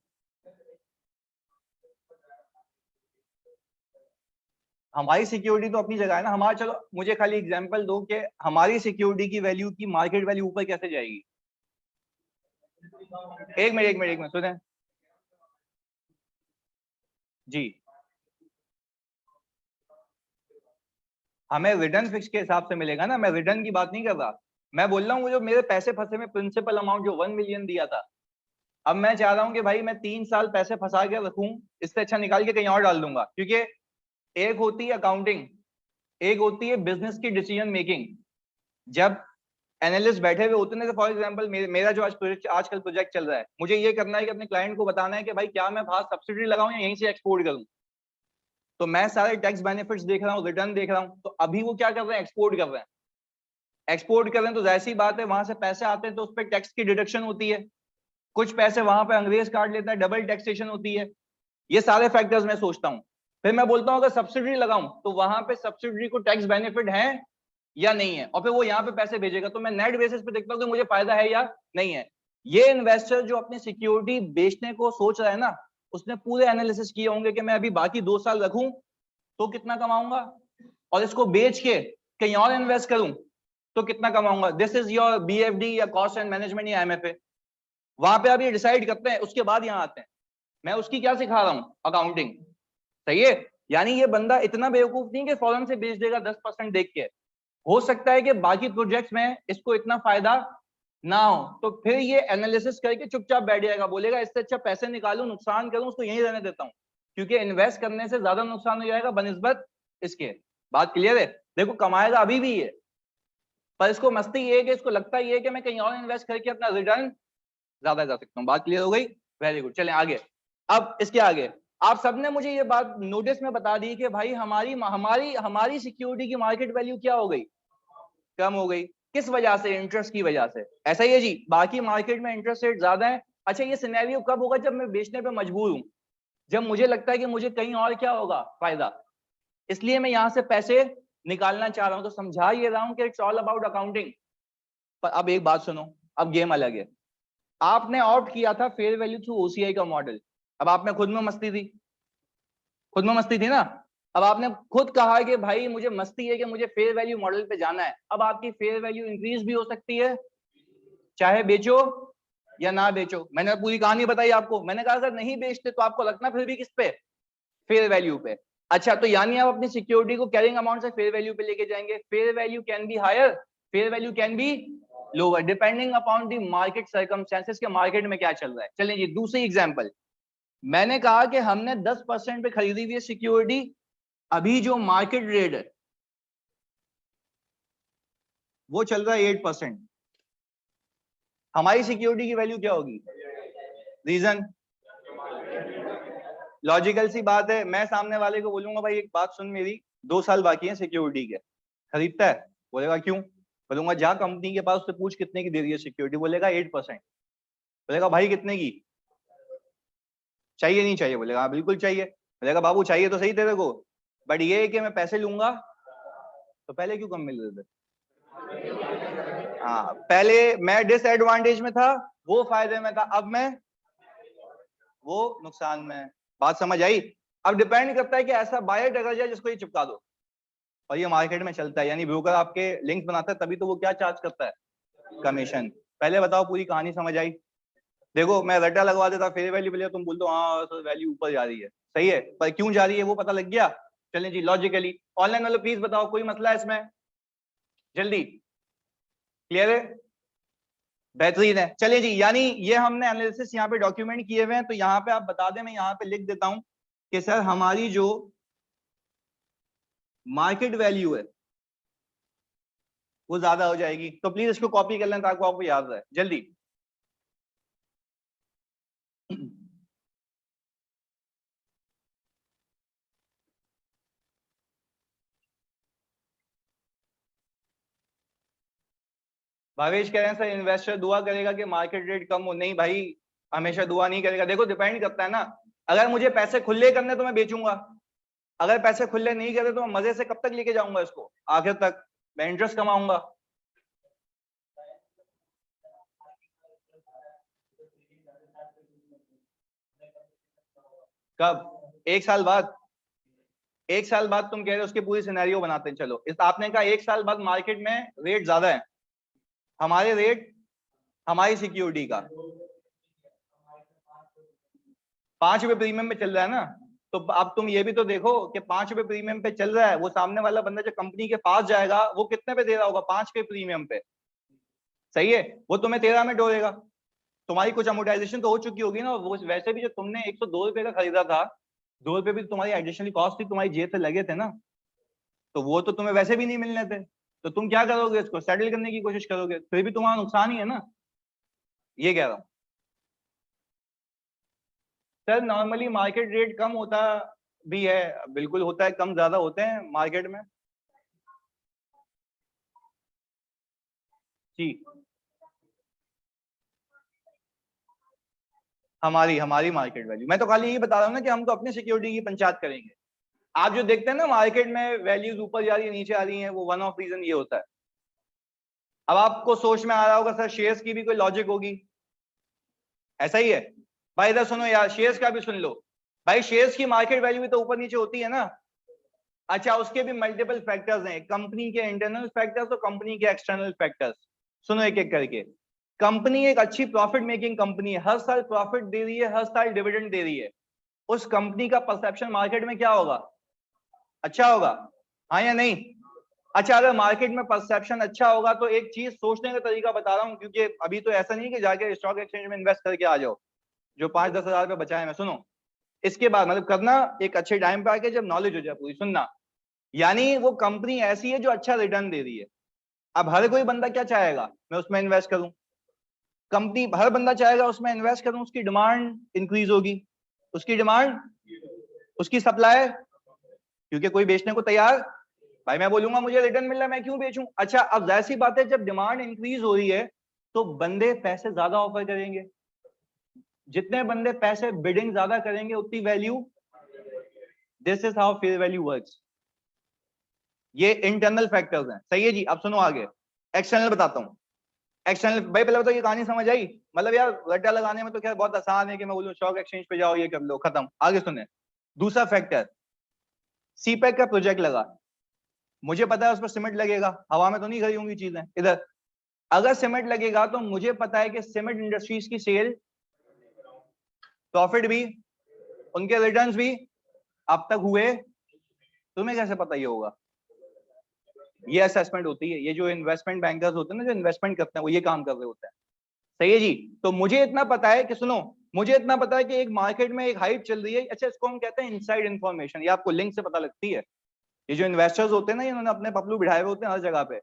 हमारी सिक्योरिटी तो अपनी जगह है ना, हमारा, चलो मुझे खाली एग्जांपल दो कि हमारी सिक्योरिटी की वैल्यू की मार्केट वैल्यू ऊपर कैसे जाएगी? एक मिनट सुने जी। हमें रिटर्न फिक्स के हिसाब से मिलेगा ना, मैं रिटर्न की बात नहीं कर रहा, मैं बोल रहा हूँ जो मेरे पैसे फंसे में प्रिंसिपल अमाउंट जो 1 मिलियन दिया था, अब मैं चाह रहा हूँ कि भाई मैं 3 साल पैसे फंसा के रखूं, इससे अच्छा निकाल के कहीं और डाल दूंगा, क्योंकि एक होती है अकाउंटिंग, एक होती है बिजनेस की डिसीजन मेकिंग। जब एनालिस्ट बैठे हुए होते हैं, फॉर एग्जांपल मेरा जो आजकल प्रोजेक्ट चल रहा है, मुझे ये करना है कि अपने क्लाइंट को बताना है कि भाई क्या मैं बाहर सब्सिडी लगाऊं या यहीं से एक्सपोर्ट करूं, तो मैं सारे टैक्स बेनिफिट्स देख रहा हूँ, रिटर्न देख रहा हूँ, तो अभी वो क्या कर रहे हैं, एक्सपोर्ट कर रहे हैं। एक्सपोर्ट कर रहे हैं तो जाहिर सी बात है वहां से पैसे आते हैं तो उस पर टैक्स की डिडक्शन होती है, कुछ पैसे वहां पे अंग्रेज काट लेता है, डबल टैक्सेशन होती है। ये सारे फैक्टर्स मैं सोचता हूँ, फिर मैं बोलता हूँ अगर सब्सिडी लगाऊं तो वहां पे सब्सिडी को टैक्स बेनिफिट है या नहीं है, और फिर वो यहाँ पे पैसे भेजेगा, तो मैं नेट बेसिस पे देखता हूँ कि मुझे फायदा है या नहीं है। ये इन्वेस्टर जो अपनी सिक्योरिटी बेचने को सोच रहा है ना, उसने पूरे एनालिसिस किए होंगे कि मैं अभी बाकी 2 साल रखूं तो कितना कमाऊंगा, और इसको बेच के कहीं और इन्वेस्ट करूं तो कितना कमाऊंगा। दिस इज योर BFD या कॉस्ट एंड मैनेजमेंट या MFA। वहां पे आप ये डिसाइड करते हैं, उसके बाद यहाँ आते हैं। मैं उसकी क्या सिखा रहा हूं, अकाउंटिंग। सही है। यानी ये बंदा इतना बेवकूफ नहीं कि फौरन से बेच देगा 10% देख के। हो सकता है कि बाकी प्रोजेक्ट्स में इसको इतना फायदा ना हो, तो फिर ये एनालिसिस करके चुपचाप बैठ जाएगा, बोलेगा इससे अच्छा पैसे निकालूं, नुकसान करूं, उसको यहीं रहने देता हूं, क्योंकि इन्वेस्ट करने से ज्यादा नुकसान हो जाएगा बनिस्बत इसके। बात क्लियर है। देखो कमाएगा अभी भी ये, पर इसको मस्ती ये है कि इसको लगता ही है कि मैं कहीं और इन्वेस्ट करके अपना रिटर्न ज्यादा जा सकता हूँ। बात क्लियर हो गई। वेरी गुड, चलें आगे। अब इसके आगे आप सबने मुझे ये बात नोटिस में बता दी कि भाई हमारी हमारी हमारी सिक्योरिटी की मार्केट वैल्यू क्या हो गई, कम हो गई। किस वजह से? इंटरेस्ट की वजह से। ऐसा ही है जी, बाकी मार्केट में इंटरेस्ट रेट ज्यादा है। अच्छा ये सिनेरियो कब होगा? जब मैं बेचने पे मजबूर हूं, जब मुझे लगता है कि मुझे कहीं और क्या होगा फायदा, इसलिए मैं यहां से पैसे निकालना चाह रहा हूं। तो समझा ये रहा हूं कि इट्स ऑल अबाउट अकाउंटिंग। पर अब एक बात सुनो, अब गेम अलग है। आपने ऑप्ट किया था फेयर वैल्यू थ्रू OCI का मॉडल। अब आप में खुद में मस्ती थी, खुद में मस्ती थी ना। अब आपने खुद कहा कि भाई मुझे मस्ती है कि मुझे फेयर वैल्यू मॉडल पे जाना है। अब आपकी फेयर वैल्यू इंक्रीज भी हो सकती है, चाहे बेचो या ना बेचो। मैंने पूरी कहानी बताई आपको। मैंने कहा अगर नहीं बेचते तो आपको लगना फिर भी किस पे? फेयर वैल्यू पे। अच्छा तो यानी आप अपनी सिक्योरिटी को कैरिंग अमाउंट से फेयर वैल्यू पे लेके जाएंगे। Fair value can be higher, fair value can be lower, depending upon the market circumstances के मार्केट में क्या चल रहा है। चलिए जी दूसरी एग्जांपल। मैंने कहा कि हमने 10% पे खरीदी हुई है सिक्योरिटी, अभी जो मार्केट रेट है वो चल रहा है 8%। हमारी सिक्योरिटी की वैल्यू क्या होगी? रीजन लॉजिकल सी बात है। मैं सामने वाले को बोलूंगा भाई एक बात सुन मेरी, 2 साल बाकी है सिक्योरिटी के, खरीदता है? बोलेगा क्यों? बोलूंगा जा कंपनी के पास उससे पूछ कितने की दे रही है सिक्योरिटी। बोलेगा 8%। बोलेगा भाई कितने की चाहिए? नहीं चाहिए? बोलेगा हाँ बिल्कुल चाहिए। बोलेगा बाबू चाहिए तो सही तेरे को, बट ये है कि मैं पैसे लूंगा तो पहले क्यों कम मिल रहे थे? हाँ पहले मैं डिसएडवांटेज में था, वो फायदे में था, अब मैं वो नुकसान में। बात समझ आई? अब डिपेंड करता है कि ऐसा बायर अगर जाए जिसको ये चिपका दो, और ये मार्केट में चलता है, यानी ब्रोकर आपके लिंक बनाता है, तभी तो वो क्या चार्ज करता है? कमीशन। पहले बताओ पूरी कहानी समझ आई? देखो मैं रट्टा लगवा देता फेयर वैल्यू पे, तुम बोल दो हाँ तो वैल्यू ऊपर जा रही है, सही है, पर क्यों जा रही है वो पता लग गया। चलें जी लॉजिकली। ऑनलाइन वाले प्लीज बताओ कोई मसला है इसमें, जल्दी। क्लियर है? बेहतरीन है। चलिए जी, यानी ये हमने एनालिसिस यहाँ पे डॉक्यूमेंट किए हुए हैं, तो यहाँ पे आप बता दें, मैं यहाँ पे लिख देता हूँ कि सर हमारी जो मार्केट वैल्यू है वो ज्यादा हो जाएगी। तो प्लीज इसको कॉपी कर लें ताकि आपको याद रहे, जल्दी। भावेश कह रहे हैं सर इन्वेस्टर दुआ करेगा कि मार्केट रेट कम हो। नहीं भाई, हमेशा दुआ नहीं करेगा। देखो डिपेंड करता है ना, अगर मुझे पैसे खुले करने तो मैं बेचूंगा, अगर पैसे खुले नहीं करे तो मैं मजे से कब तक लेके जाऊंगा इसको, आखिर तक मैं इंटरेस्ट कमाऊंगा। कब? 1 साल बाद? 1 साल बाद तुम कह रहे हो, उसके पूरी सिनेरियो बनाते हैं। चलो इस आपने कहा 1 साल बाद मार्केट में रेट ज्यादा है, हमारे रेट हमारी सिक्योरिटी का 5 रुपए प्रीमियम पे चल रहा है ना। तो अब तुम ये भी तो देखो कि 5 रुपए प्रीमियम पे चल रहा है, वो सामने वाला बंदा जो कंपनी के पास जाएगा वो कितने पे दे रहा होगा? 5 के प्रीमियम पे। सही है, वो तुम्हें 13 में डोलेगा। तुम्हारी कुछ अमोर्टाइजेशन तो हो चुकी होगी ना। वो वैसे भी जो तुमने 102 रुपए का खरीदा था, 2 रुपए भी तुम्हारी एडिशनल कॉस्ट थी, तुम्हारी जेब से लगे थे ना, तो वो तो तुम्हें वैसे भी नहीं मिलने थे। तो तुम क्या करोगे? इसको सेटल करने की कोशिश करोगे, फिर भी तुम्हारा नुकसान ही है ना। ये कह रहा हूं सर। नॉर्मली मार्केट रेट कम होता भी है, बिल्कुल होता है, कम ज्यादा होते हैं मार्केट में जी। हमारी हमारी मार्केट वैल्यू, मैं तो खाली यही बता रहा हूँ ना कि हम तो अपनी सिक्योरिटी की पंचायत करेंगे। आप जो देखते हैं ना मार्केट में वैल्यूज ऊपर जा रही है नीचे आ रही है, वो वन ऑफ रीजन ये होता है। अब आपको सोच में आ रहा होगा सर शेयर्स की भी कोई लॉजिक होगी, ऐसा ही है? भाई इधर सुनो यार, शेयर्स का भी सुन लो भाई। शेयर्स की मार्केट वैल्यू भी तो ऊपर नीचे होती है ना। अच्छा, उसके भी मल्टीपल फैक्टर्स हैं, कंपनी के इंटरनल फैक्टर्स और कंपनी के एक्सटर्नल फैक्टर्स। सुनो एक एक करके। कंपनी एक अच्छी प्रॉफिट मेकिंग कंपनी है, हर साल प्रॉफिट दे रही है, हर साल डिविडेंड दे रही है। उस कंपनी का परसेप्शन मार्केट में क्या होगा? अच्छा होगा, हाँ या नहीं? अच्छा, अगर मार्केट में परसेप्शन अच्छा होगा तो एक चीज सोचने का तरीका बता रहा हूँ, क्योंकि अभी तो ऐसा नहीं कि जाके स्टॉक एक्सचेंज में इन्वेस्ट करके आ जाओ जो 5-10 हजार रुपए बचाए में। सुनो, इसके बाद मतलब करना एक अच्छे टाइम पे आके जब नॉलेज हो जाए पूरी। सुनना, यानी वो कंपनी ऐसी है जो अच्छा रिटर्न दे रही है। अब हर कोई बंदा क्या चाहेगा? मैं उसमें इन्वेस्ट करूं। कंपनी, हर बंदा चाहेगा उसमें इन्वेस्ट करूं, उसकी डिमांड इंक्रीज होगी। उसकी डिमांड, उसकी सप्लाई, क्योंकि कोई बेचने को तैयार। भाई मैं बोलूंगा मुझे रिटर्न मिल रहा है, मैं क्यों बेचूं? अच्छा, अब जाहिर सी बात है जब डिमांड इंक्रीज हो रही है तो बंदे पैसे ज्यादा ऑफर करेंगे। जितने बंदे पैसे बिडिंग ज्यादा करेंगे उतनी value. This is how fair value works. ये इंटरनल फैक्टर्स हैं, सही है जी। अब सुनो आगे, एक्सटर्नल बताता हूं। एक्सटर्नल भाई पहले तो ये कहानी समझ आई? मतलब यार रट्टा लगाने में तो खैर बहुत आसान है कि मैं बोलूं स्टॉक एक्सचेंज पे जाओ ये कर लो खत्म। आगे सुने, दूसरा फैक्टर, सीपेक का प्रोजेक्ट लगा। मुझे पता है उस पर सीमेंट लगेगा, हवा में तो नहीं खड़ी होंगी चीजें इधर। अगर सीमेंट लगेगा तो मुझे पता है कि सीमेंट इंडस्ट्रीज की सेल, प्रॉफिट भी, उनके रिटर्न्स भी अब तक हुए। तुम्हें कैसे पता ये होगा? ये असेसमेंट होती है, ये जो इन्वेस्टमेंट बैंकर्स होते हैं ना, जो इन्वेस्टमेंट करते हैं, वो ये काम कर रहे होते हैं। सही है जी। तो मुझे इतना पता है कि सुनो, मुझे इतना पता है कि एक मार्केट में एक हाइप चल रही है। अच्छा, इसको हम कहते हैं इनसाइड इन्फॉर्मेशन। ये आपको लिंक से पता लगती है। ये जो इन्वेस्टर्स होते हैं ना, इन्होंने अपने पपलू बिठाए हुए होते हैं हर जगह पे।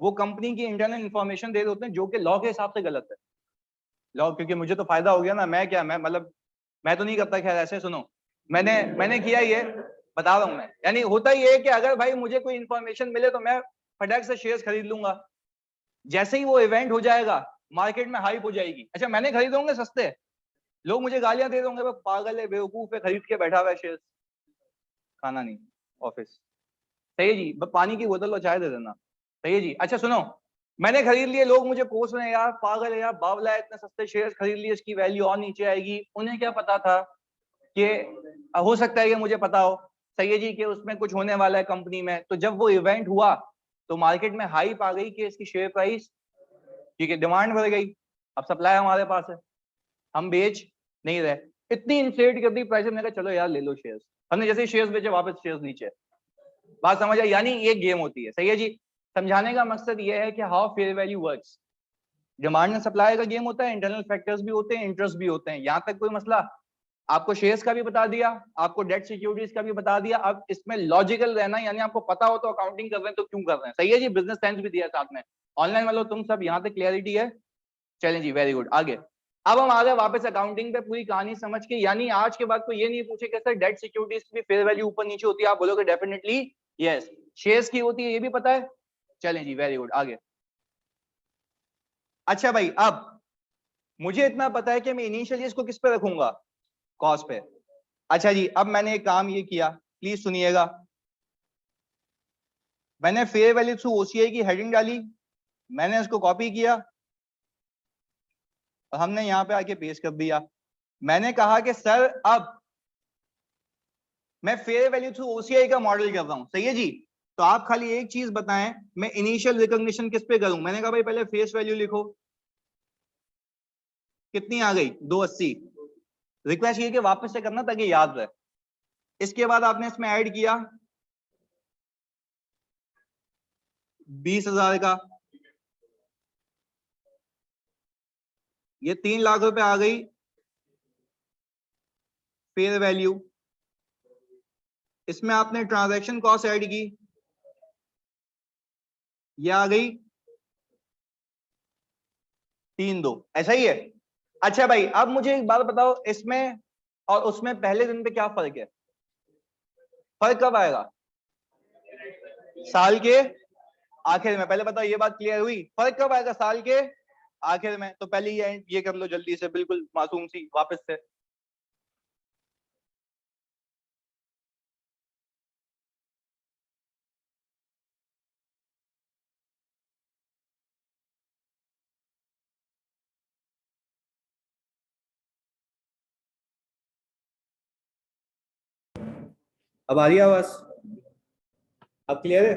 वो कंपनी की इंटरनल इन्फॉर्मेशन दे रहे होते हैं जो कि लॉ के हिसाब से गलत है। लॉ, क्योंकि मुझे तो फायदा हो गया ना, मैं क्या, मैं मतलब मैं तो नहीं करता खैर ऐसे। सुनो, मैंने मैंने किया ये, बता रहा हूं मैं। यानी होता ये है कि अगर भाई मुझे कोई इन्फॉर्मेशन मिले तो मैं फटाक से शेयर्स खरीद लूंगा। जैसे ही वो इवेंट हो जाएगा, मार्केट में हाइप हो जाएगी, अच्छा मैंने खरीदे होंगे सस्ते, लोग मुझे गालियां दे दोगे, पागल है, बेवकूफ है, खरीद के बैठा हुआ है शेयर्स। खाना नहीं, ऑफिस। सही है जी, बस पानी की बोतल और चाय दे देना। सही है जी। अच्छा सुनो, मैंने खरीद लिए, लोग मुझे कोस रहे हैं, यार पागल है यार, बावला है, इतने सस्ते शेयर्स खरीद लिए, इसकी वैल्यू और नीचे आएगी। उन्हें क्या पता था कि हो सकता है कि मुझे पता हो, सही है जी, कि उसमें कुछ होने वाला है कंपनी में। तो जब वो इवेंट हुआ तो मार्केट में हाइप आ गई कि इसकी शेयर प्राइस, क्योंकि डिमांड बढ़ गई, अब सप्लाई हमारे पास है, हम बेच नहीं रहे, इतनी इन्फ्लेट कर दी प्राइस। मैंने कहा चलो यार ले लो शेयर्स। हमने जैसे शेयर्स बेचे, वापस शेयर्स नीचे। बात समझ आई? यानी ये गेम होती है। सही है जी। समझाने का मकसद ये है कि how fair value works. Demand and supply का गेम होता है, इंटरनल फैक्टर्स भी होते हैं, इंटरेस्ट भी होते हैं। यहां तक कोई मसला? आपको शेयर्स का भी बता दिया, आपको डेट सिक्योरिटीज का भी बता दिया। अब इसमें लॉजिकल रहना, यानी आपको पता हो तो अकाउंटिंग कर रहे हैं तो क्यों कर रहे हैं। सही है जी, बिजनेस सेंस भी दिया साथ में। ऑनलाइन वालों तुम सब यहाँ तक क्लियरिटी है? चलें जी, वेरी गुड। आगे, अब हम आ गए वापस अकाउंटिंग पे पूरी कहानी समझ के। यानी आज के बाद को ये नहीं पूछे कि सर डेट सिक्योरिटीज की भी फेयर वैल्यू ऊपर नीचे होती है, आप बोलोगे डेफिनेटली यस। शेयर्स की होती है, ये भी पता है। चलें जी, वेरी गुड। आगे, अच्छा भाई, अब मुझे इतना पता है कि मैं इनिशियली इसको किस पे रखूंगा? कॉस्ट पे। अच्छा जी, अब मैंने एक काम ये किया, प्लीज सुनिएगा। मैंने फेयर वैल्यू थ्रू ओसीआई की हेडिंग डाली, मैंने इसको कॉपी किया और हमने यहां पे आके पेस्ट कर दिया। मैंने कहा कि सर अब मैं फेयर वैल्यू थ्रू ओसीआई का मॉडल कर रहा हूं। सही है जी। तो आप खाली एक चीज बताएं, मैं इनिशियल रिकॉग्निशन किस पे करूं? मैंने कहा भाई पहले फेस वैल्यू लिखो, कितनी आ गई? 280। रिक्वेस्ट ये कि वापस से करना ताकि याद रहे। इसके बाद आपने इसमें ऐड किया 20,000 का, ये 3 लाख रुपए आ गई फेयर वैल्यू। इसमें आपने ट्रांजैक्शन कॉस्ट ऐड की, ये आ गई 3,2। ऐसा ही है? अच्छा भाई, अब मुझे एक बात बताओ, इसमें और उसमें पहले दिन पे क्या फर्क है? फर्क कब आएगा? साल के आखिर में। पहले बताओ, ये बात क्लियर हुई? फर्क कब आएगा? साल के आखिर में। तो पहले ये कर लो जल्दी से, बिल्कुल मासूम सी वापस से। अब आ रही है आवाज? अब क्लियर है?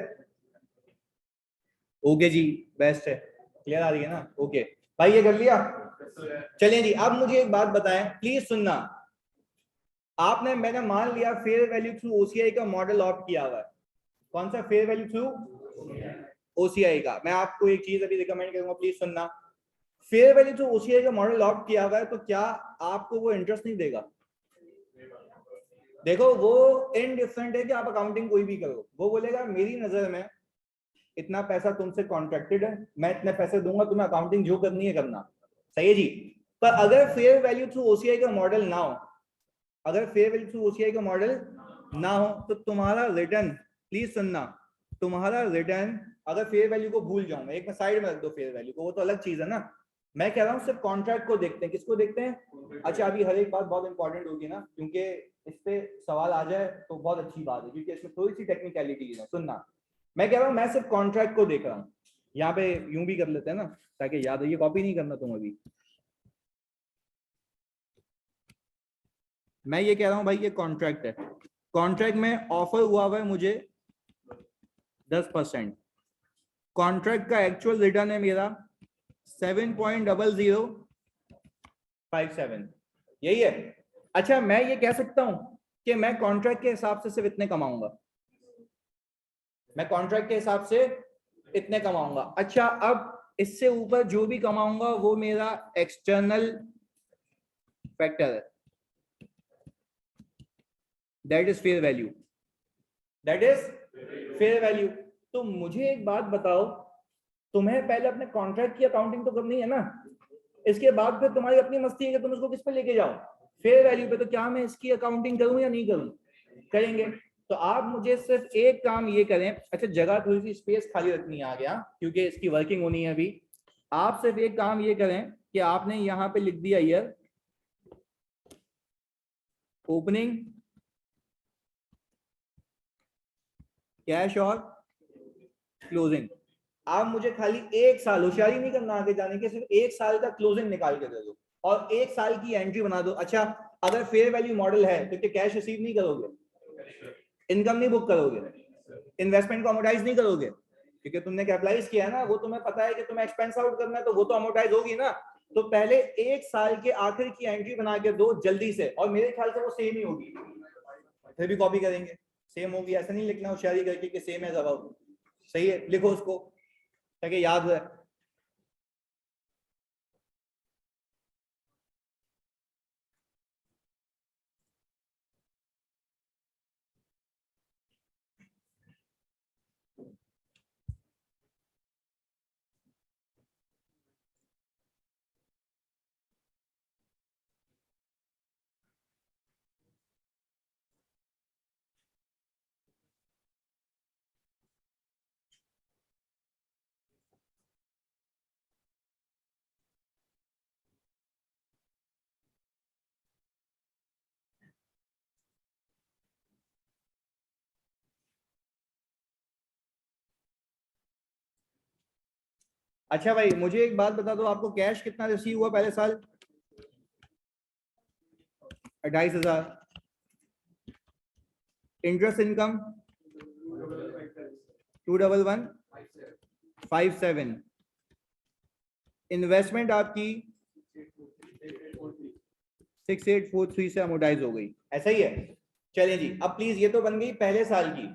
ओके जी, बेस्ट है, क्लियर आ रही है ना? ओके भाई, ये कर लिया? चलिए जी, अब मुझे एक बात बताएं, प्लीज सुनना। आपने, मैंने मान लिया फेयर वैल्यू थ्रू ओसीआई का मॉडल ऑप्ट किया हुआ है। कौन सा? फेयर वैल्यू थ्रू ओसीआई का। मैं आपको एक चीज अभी रिकमेंड करूंगा, प्लीज सुनना। फेयर वैल्यू थ्रू ओसीआई का मॉडल ऑप्ट किया हुआ है, तो क्या आपको वो इंटरेस्ट नहीं देगा? देखो, वो इनडिफरेंट है कि आप अकाउंटिंग कोई भी करो, वो बोलेगा मेरी नजर में इतना पैसा तुमसे कॉन्ट्रैक्टेड है, मैं इतने पैसे दूंगा, तुम्हें अकाउंटिंग जो करनी है करना। सही है जी? पर अगर फेयर वैल्यू थ्रू ओसीआई का मॉडल ना हो, अगर फेयर वैल्यू थ्रू ओसीआई का मॉडल ना हो, तो तुम्हारा रिटर्न, प्लीज सुनना, तुम्हारा रिटर्न, अगर फेयर वैल्यू को भूल जाऊं, एक में साइड में रख दो फेयर वैल्यू को, वो तो अलग चीज है ना। मैं कह रहा हूं सिर्फ कॉन्ट्रैक्ट को देखते हैं। किसको देखते हैं? अच्छा, अभी हर एक बात बहुत इंपॉर्टेंट होगी ना, क्योंकि इस पे सवाल आ जाए तो बहुत अच्छी बात है, क्योंकि इसमें थोड़ी सी टेक्निकलिटी है। सुनना, मैं कह रहा हूं मैं सिर्फ कॉन्ट्रैक्ट को देख रहा हूं। यहाँ पे यूं भी कर लेते हैं ना, ताकि याद है, ये कॉपी नहीं करना तुम अभी। मैं ये कह रहा हूं भाई, ये कॉन्ट्रैक्ट है, कॉन्ट्रैक्ट में ऑफर हुआ हुआ है मुझे 10%। कॉन्ट्रैक्ट का एक्चुअल रिटर्न है मेरा 7.0057, यही है। अच्छा, मैं ये कह सकता हूं कि मैं कॉन्ट्रैक्ट के हिसाब से सिर्फ इतने कमाऊंगा, मैं कॉन्ट्रैक्ट के हिसाब से इतने कमाऊंगा। अच्छा, अब इससे ऊपर जो भी कमाऊंगा वो मेरा एक्सटर्नल फैक्टर है, that is fair value, that is fair value. तो मुझे एक बात बताओ, तुम्हें पहले अपने कॉन्ट्रैक्ट की अकाउंटिंग तो करनी है ना, इसके बाद फिर तुम्हारी अपनी मस्ती है कि तुम इसको किस पे लेके जाओ, फेयर वैल्यू पे। तो क्या मैं इसकी अकाउंटिंग करूं या नहीं करूं? करेंगे। तो आप मुझे सिर्फ एक काम ये करें, अच्छा जगह थोड़ी सी स्पेस खाली रखनी आ गया, क्योंकि इसकी वर्किंग होनी है अभी। आप सिर्फ एक काम ये करें कि आपने यहां पे लिख दिया ईयर, ओपनिंग, कैश और क्लोजिंग। आप मुझे खाली एक साल, होशियारी नहीं करना आगे जाने के, सिर्फ एक साल का क्लोजिंग निकाल के दे दो और एक साल की एंट्री बना दो। अच्छा, अगर फेयर वैल्यू मॉडल है तो क्या कैश रिसीव नहीं करोगे? इनकम नहीं बुक करोगे? इन्वेस्टमेंट को अमोर्टाइज नहीं करोगे? क्योंकि तुमने कैपिटलाइज किया है ना, वो तुम्हें पता है कि तुम्हें एक्सपेंस आउट करना है, तो वो तो अमोर्टाइज होगी ना। तो पहले एक साल के आखिर की एंट्री बना के दो जल्दी से, और मेरे ख्याल से वो सेम ही होगी, फिर भी कॉपी करेंगे सेम होगी। ऐसा नहीं लिखना होशियारी करके कि सेम है जवाब। सही है, लिखो उसको ताकि याद रहे। अच्छा भाई, मुझे एक बात बता दो, आपको कैश कितना रिसीव हुआ पहले साल? 28,000। Interest income 21157। इन्वेस्टमेंट आपकी 6843 से अमोर्टाइज हो गई, ऐसा ही है? चलिए जी, अब प्लीज, ये तो बन गई पहले साल की।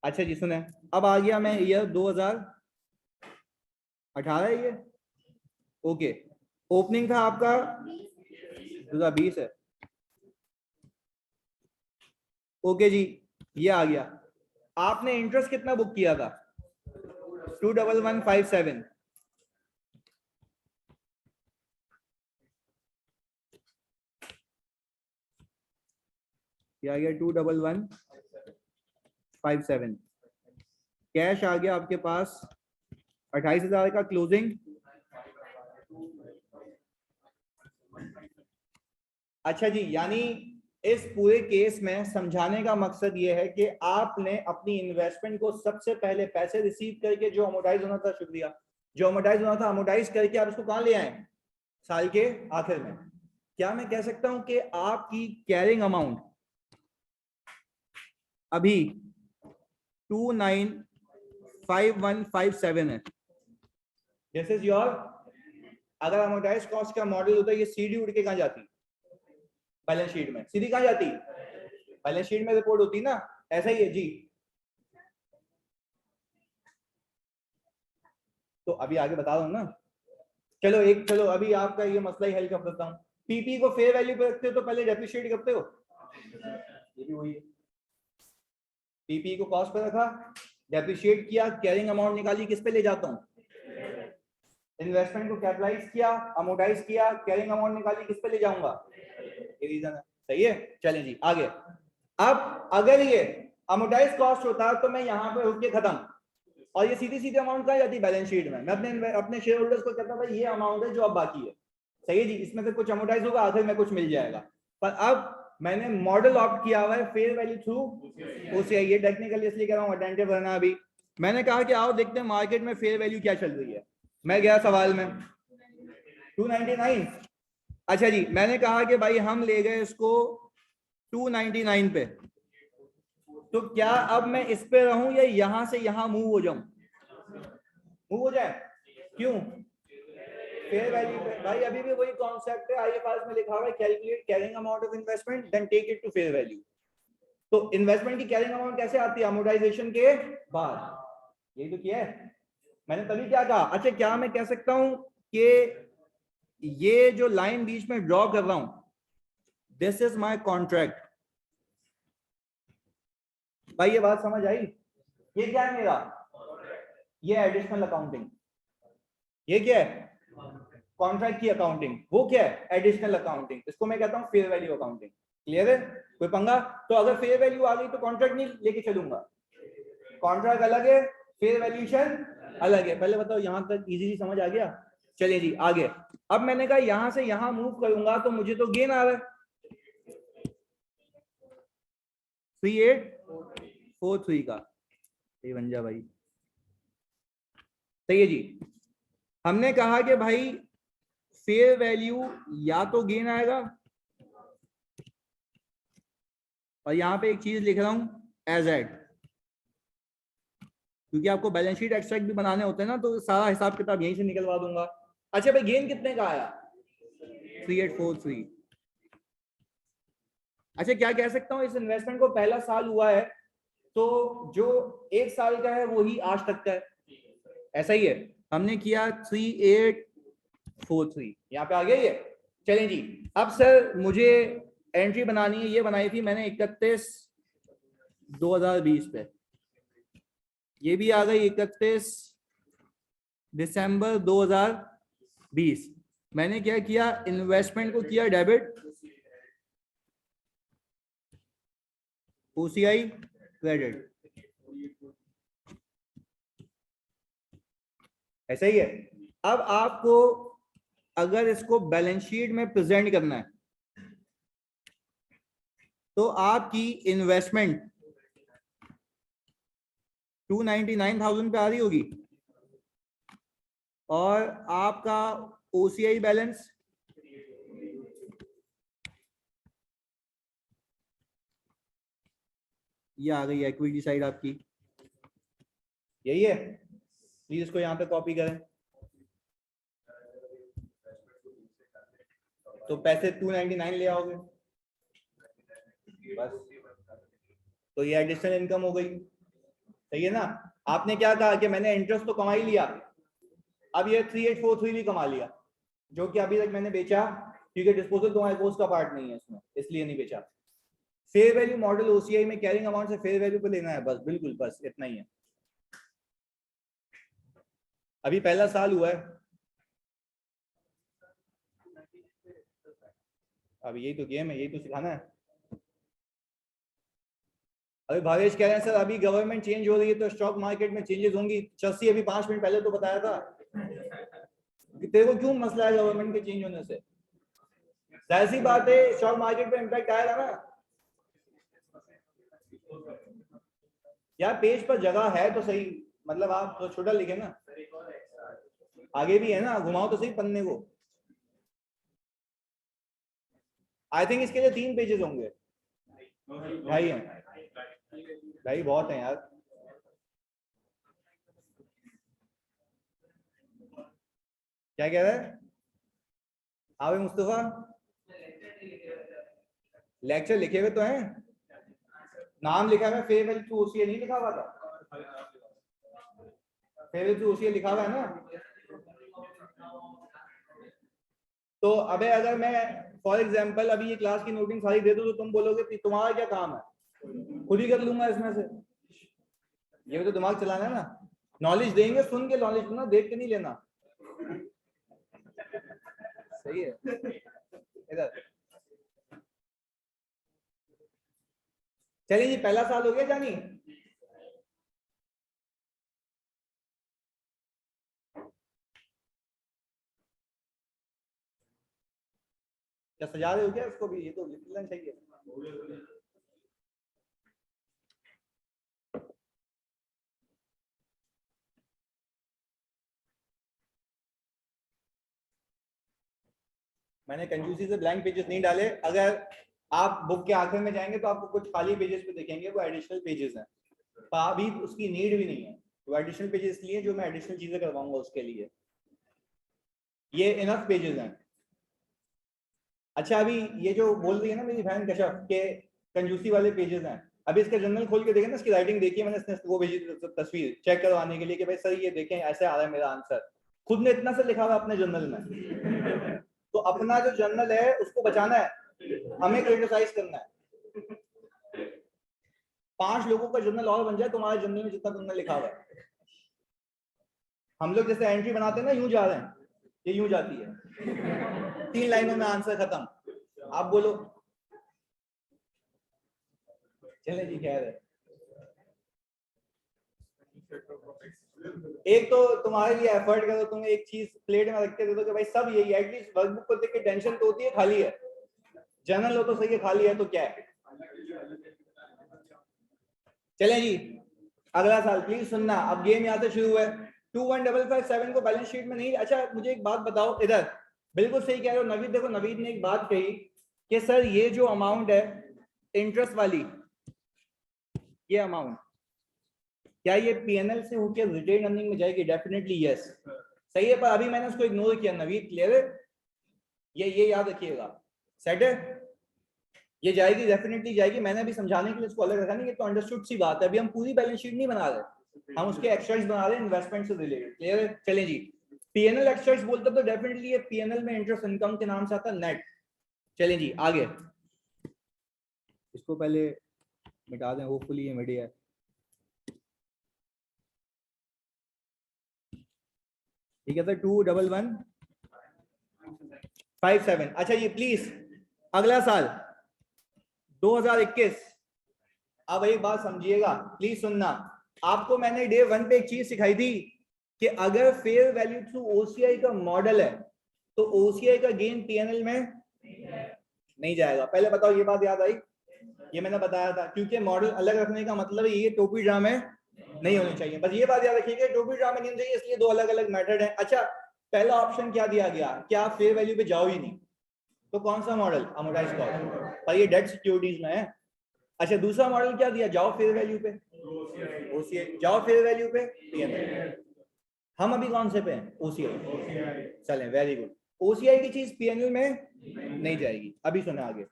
अच्छा जी सुने, अब आ गया मैं ईयर 2018 है ये, ओके। ओपनिंग था आपका 2020 है, ओके जी, ये आ गया। आपने इंटरेस्ट कितना बुक किया था? 21157। आ गया 21157। कैश आ गया आपके पास 28,000 का क्लोजिंग। अच्छा जी, यानी इस पूरे केस में समझाने का मकसद ये है कि आपने अपनी इन्वेस्टमेंट को सबसे पहले पैसे रिसीव करके, जो अमोर्टाइज होना था, शुक्रिया, जो अमोर्टाइज होना था अमोर्टाइज करके आप इसको कहां ले आए? साल के आखिर में। क्या मैं कह सकता हूं कि आपकी कैरिंग अमाउंट अभी 295157 है। दिस इज योर, अगर अमोर्टाइज कॉस्ट का मॉडल होता है ये सीधी उड़ के कहां जाती? बैलेंस शीट में। सीधी कहां जाती? बैलेंस शीट में रिपोर्ट होती ना, ऐसा ही है जी। तो अभी आगे बता रहा हूं ना। चलो अभी आपका ये मसला ही हल कर देता हूं। पीपी को फेयर वैल्यू पे रखते हो तो पहले डेप्रिशिएट करते हो, ये भी वही है। पीपी को कॉस्ट पे रखा, डेप्रिशिएट किया, कैरिंग अमाउंट निकाली, किस पे ले जाता हूं? इन्वेस्टमेंट को कैपिटलाइज किया, अमोर्टाइज किया, कैरिंग अमाउंट निकाली, किस पे ले जाऊंगा? ये रीजन है, सही है। चलें जी आगे। अब अगर ये अमोर्टाइज कॉस्ट होता तो मैं यहां पे रुक के खत्म, और ये सीधी सीधी अमाउंट कहां जाती? बैलेंस शीट में। मैं अपने शेयर होल्डर्स को कहता भाई ये अमाउंट है जो अब बाकी है, सही है जी, इसमें से कुछ अमोर्टाइज होगा, आखिर में कुछ मिल जाएगा। पर अब मैंने मॉडल ऑप्ट किया हुआ है फेयर वैल्यू थ्रू ओसीआई। ये टेक्निकली इसलिए कह रहा हूं, अटेंटिव रहना। अभी मैंने कहा कि आओ देखते हैं मार्केट में फेयर वैल्यू क्या चल रही है। मैं गया सवाल में 299, अच्छा जी, मैंने कहा कि भाई हम ले गए इसको 299 पे, तो क्या अब मैं इस पे रहूं या यहां से यहां मूव हो जाऊं? मूव हो जाए, क्यों? फेयर वैल्यू पे भाई अभी भी वही कॉन्सेप्ट है, आईएफआरएस में लिखा हुआ है calculate carrying amount of investment then take it to fair value. तो इन्वेस्टमेंट की कैरिंग अमाउंट कैसे आती है? अमोर्टाइजेशन के बाद। यही तो किया है मैंने, तभी क्या कहा। अच्छा, क्या मैं कह सकता हूं कि ये जो लाइन बीच में ड्रॉ कर रहा हूं, दिस इज माय कॉन्ट्रैक्ट। भाई ये बात समझ आई? ये क्या है मेरा? ये एडिशनल अकाउंटिंग। ये क्या है? कॉन्ट्रैक्ट की अकाउंटिंग। वो क्या है? Additional accounting. इसको मैं कहता हूं फेयर वैल्यू अकाउंटिंग। क्लियर है? कोई पंगा? तो अगर फेयर वैल्यू आ गई तो कॉन्ट्रैक्ट नहीं लेके चलूंगा। कॉन्ट्रैक्ट अलग है, फेयर वैल्यूएशन अलग है। पहले बताओ यहां तक इजीली समझ आ गया? चलिए जी आगे। अब मैंने कहा यहां से यहां मूव करूंगा तो मुझे तो गेन आ रहा है 3843 का। ये बन जा भाई, सही है जी। हमने कहा कि भाई फेयर वैल्यू या तो गेन आएगा, और यहां पे एक चीज लिख रहा हूं एज एड, क्योंकि आपको बैलेंस शीट एक्सट्रैक्ट भी बनाने होते हैं ना, तो सारा हिसाब किताब यहीं से निकलवा दूंगा। अच्छा भाई गेन कितने का आया? 3843। अच्छा, क्या कह सकता हूं, इस इन्वेस्टमेंट को पहला साल हुआ है तो जो एक साल का है वो ही आज तक का है, ऐसा ही है। हमने किया 3843, यहाँ पे आ गया ये। चलें जी, अब सर मुझे एंट्री बनानी है, ये बनाई थी मैंने 31/2020 पे, ये भी आ गई 31 दिसंबर 2020। मैंने क्या किया? इन्वेस्टमेंट को किया डेबिट, ओसीआई क्रेडिट, ऐसा ही है। अब आपको अगर इसको बैलेंस शीट में प्रेजेंट करना है तो आपकी इन्वेस्टमेंट 299,000 पे आ रही होगी, और आपका ओसीआई बैलेंस ये आ गई इक्विटी साइड आपकी, यही है। प्लीज इसको यहां पे कॉपी करें। तो पैसे 299 ले आओगे बस, तो ये एडिशनल इनकम हो गई, सही है ना। आपने क्या कहा कि मैंने इंटरेस्ट तो कमा ही लिया, अब ये 3843 भी कमा लिया, जो कि अभी तक मैंने बेचा, क्योंकि डिस्पोजल तो कोस्ट का पार्ट नहीं है इसमें, इसलिए नहीं बेचा। फेयर वैल्यू मॉडल ओसीआई में कैरिंग अमाउंट से फेयर वैल्यू पे लेना है बस, बिल्कुल बस इतना ही है। अभी पहला साल हुआ है, अब यही तो गेम है, यही तो सिखाना है। अभी भावेश कह रहे हैं सर अभी गवर्नमेंट चेंज हो रही है तो स्टॉक मार्केट में चेंजेस होंगी। शशि अभी 5 मिनट पहले तो बताया था कि तेरे को क्यों मसला है गवर्नमेंट के चेंज होने से। जाहिर सी बात है स्टॉक मार्केट पे इम्पैक्ट आएगा ना यार। पेज पर जगह है तो सही, मतलब आप तो छोटा लिखे ना, आगे भी है ना, घुमाओ तो सही पन्ने को। आई थिंक इसके लिए 3 पेजेस होंगे, ढाई हैं। भाई बहुत है यार। क्या कह रहे हैं? हाँ भाई मुस्तफा, लेक्चर लिखे हुए तो हैं, नाम लिखा हुआ है, फेयरवेल टू ओसीए नहीं लिखा हुआ था? फेयरवेल टू ओसीए लिखा हुआ है ना? तो अबे अगर मैं फॉर एग्जांपल अभी ये क्लास की नोटिंग सारी दे दूं तो तुम बोलोगे कि तुम्हारा क्या काम है, खुद ही कर लूंगा इसमें से। ये तो दिमाग चलाना है ना, नॉलेज देंगे सुन के नॉलेज ना, देख के नहीं लेना। सही है। इधर चलिए जी, पहला साल हो गया जानी? क्या सजा रहे हो क्या इसको भी? ये तो लिख लेना चाहिए। मैंने कंजूसी से ब्लैंक पेजेस नहीं डाले। अगर आप बुक के आखिर में जाएंगे तो आपको कुछ खाली पेजेस पे दिखेंगे, वो एडिशनल पेजेस हैं, अभी उसकी नीड भी नहीं है। वो एडिशनल पेजेस लिए जो मैं एडिशनल चीजें करवाऊंगा उसके लिए, ये इनफ पेजेस हैं। अच्छा अभी ये जो बोल रही है ना मेरी बहन कश्यप के कंजूसी वाले पेजेस हैं, अभी इसका जर्नल खोल के देखें ना, इसकी राइटिंग देखिए मैंने, इसने वो भेजी तस्वीर चेक करवाने के लिए कि भाई सर ये देखें ऐसे आ रहा है मेरा आंसर, खुद ने इतना सा लिखा हुआ अपने जर्नल में। तो अपना जो जर्नल है उसको बचाना है, हमें क्रिटिसाइज करना है। 5 लोगों का जर्नल और बन जाए तुम्हारे जर्नल में जितना तुमने लिखा हुआ है। हम लोग जैसे एंट्री बनाते हैं ना, यूं जा रहे हैं, ये यूं जाती है, 3 लाइनों में आंसर खत्म। आप बोलो। चले जी खैर है। एक तो तुम्हारे लिए एफर्ट करो, तुम एक चीज प्लेट में रख के दे दो कि भाई सब यही, एटलीस्ट वर्कबुक को देख के टेंशन तो होती है खाली है, जर्नल हो तो सही है, खाली है तो क्या है। चलें जी, अगला साल प्लीज सुनना, अब गेम यहाँ से शुरू है। 21,557 को बैलेंस शीट में नहीं। अच्छा मुझे एक बात बताओ, इधर बिल्कुल सही कह रहे हो नवीद, देखो नवीद ने एक बात कही कि सर ये जो अमाउंट है इंटरेस्ट वाली, ये अमाउंट क्या ये पीएनएल से होकर रिटेन अर्निंग में जाएगी? डेफिनेटली यस, सही है, पर अभी मैंने उसको इग्नोर किया। नवीद क्लियर है? ये याद रखिएगा, सेट है, ये जाएगी, डेफिनेटली जाएगी। मैंने अभी समझाने के लिए इसको अलग रखा नहीं, ये तो अंडरस्टूड सी बात है। अभी हम पूरी बैलेंस शीट नहीं बना रहे, हम उसके एक्सट्रैक्ट्स बना रहे हैं इन्वेस्टमेंट से रिलेटेड। क्लियर है? चलें जी, पीएनएल एक्सट्रैक्ट्स बोलते तो डेफिनेटली ये पीएनएल में इंटरेस्ट इनकम के नाम से आता नेट। चलें जी आगे, इसको पहले मिटा दें, होपफुली ये मिट गया। ठीक है सर, 21157। अच्छा ये प्लीज अगला साल 2021, अब एक बात समझिएगा, प्लीज सुनना। आपको मैंने डे 1 पे एक चीज सिखाई थी कि अगर फेयर वैल्यू थ्रू ओसीआई का मॉडल है तो ओसीआई का गेन पीएनएल में नहीं जाएगा। पहले बताओ ये बात याद आई? ये मैंने बताया था, क्योंकि मॉडल अलग रखने का मतलब ये टोपी ड्रामे नहीं होनी चाहिए, बस ये बात याद रखिएगा, टोपी ड्रामे नहीं होनी चाहिए, इसलिए 2 अलग अलग मेथड है। अच्छा पहला ऑप्शन क्या दिया गया कि आप फेयर वैल्यू पे जाओ ही नहीं, तो कौन सा मॉडल? अमोर्टाइज्ड कॉस्ट, पर ये डेट सिक्योरिटीज में है। अच्छा दूसरा मॉडल क्या दिया? जाओ फेयर वैल्यू पे, ओसीआई, जाओ फेयर वैल्यू पे पीएनएल। हम अभी कौन से पे हैं? ओसीआई। चलें वेरी गुड, ओसीआई की चीज पीएनएल में नहीं जाएगी। अभी सुना आगे,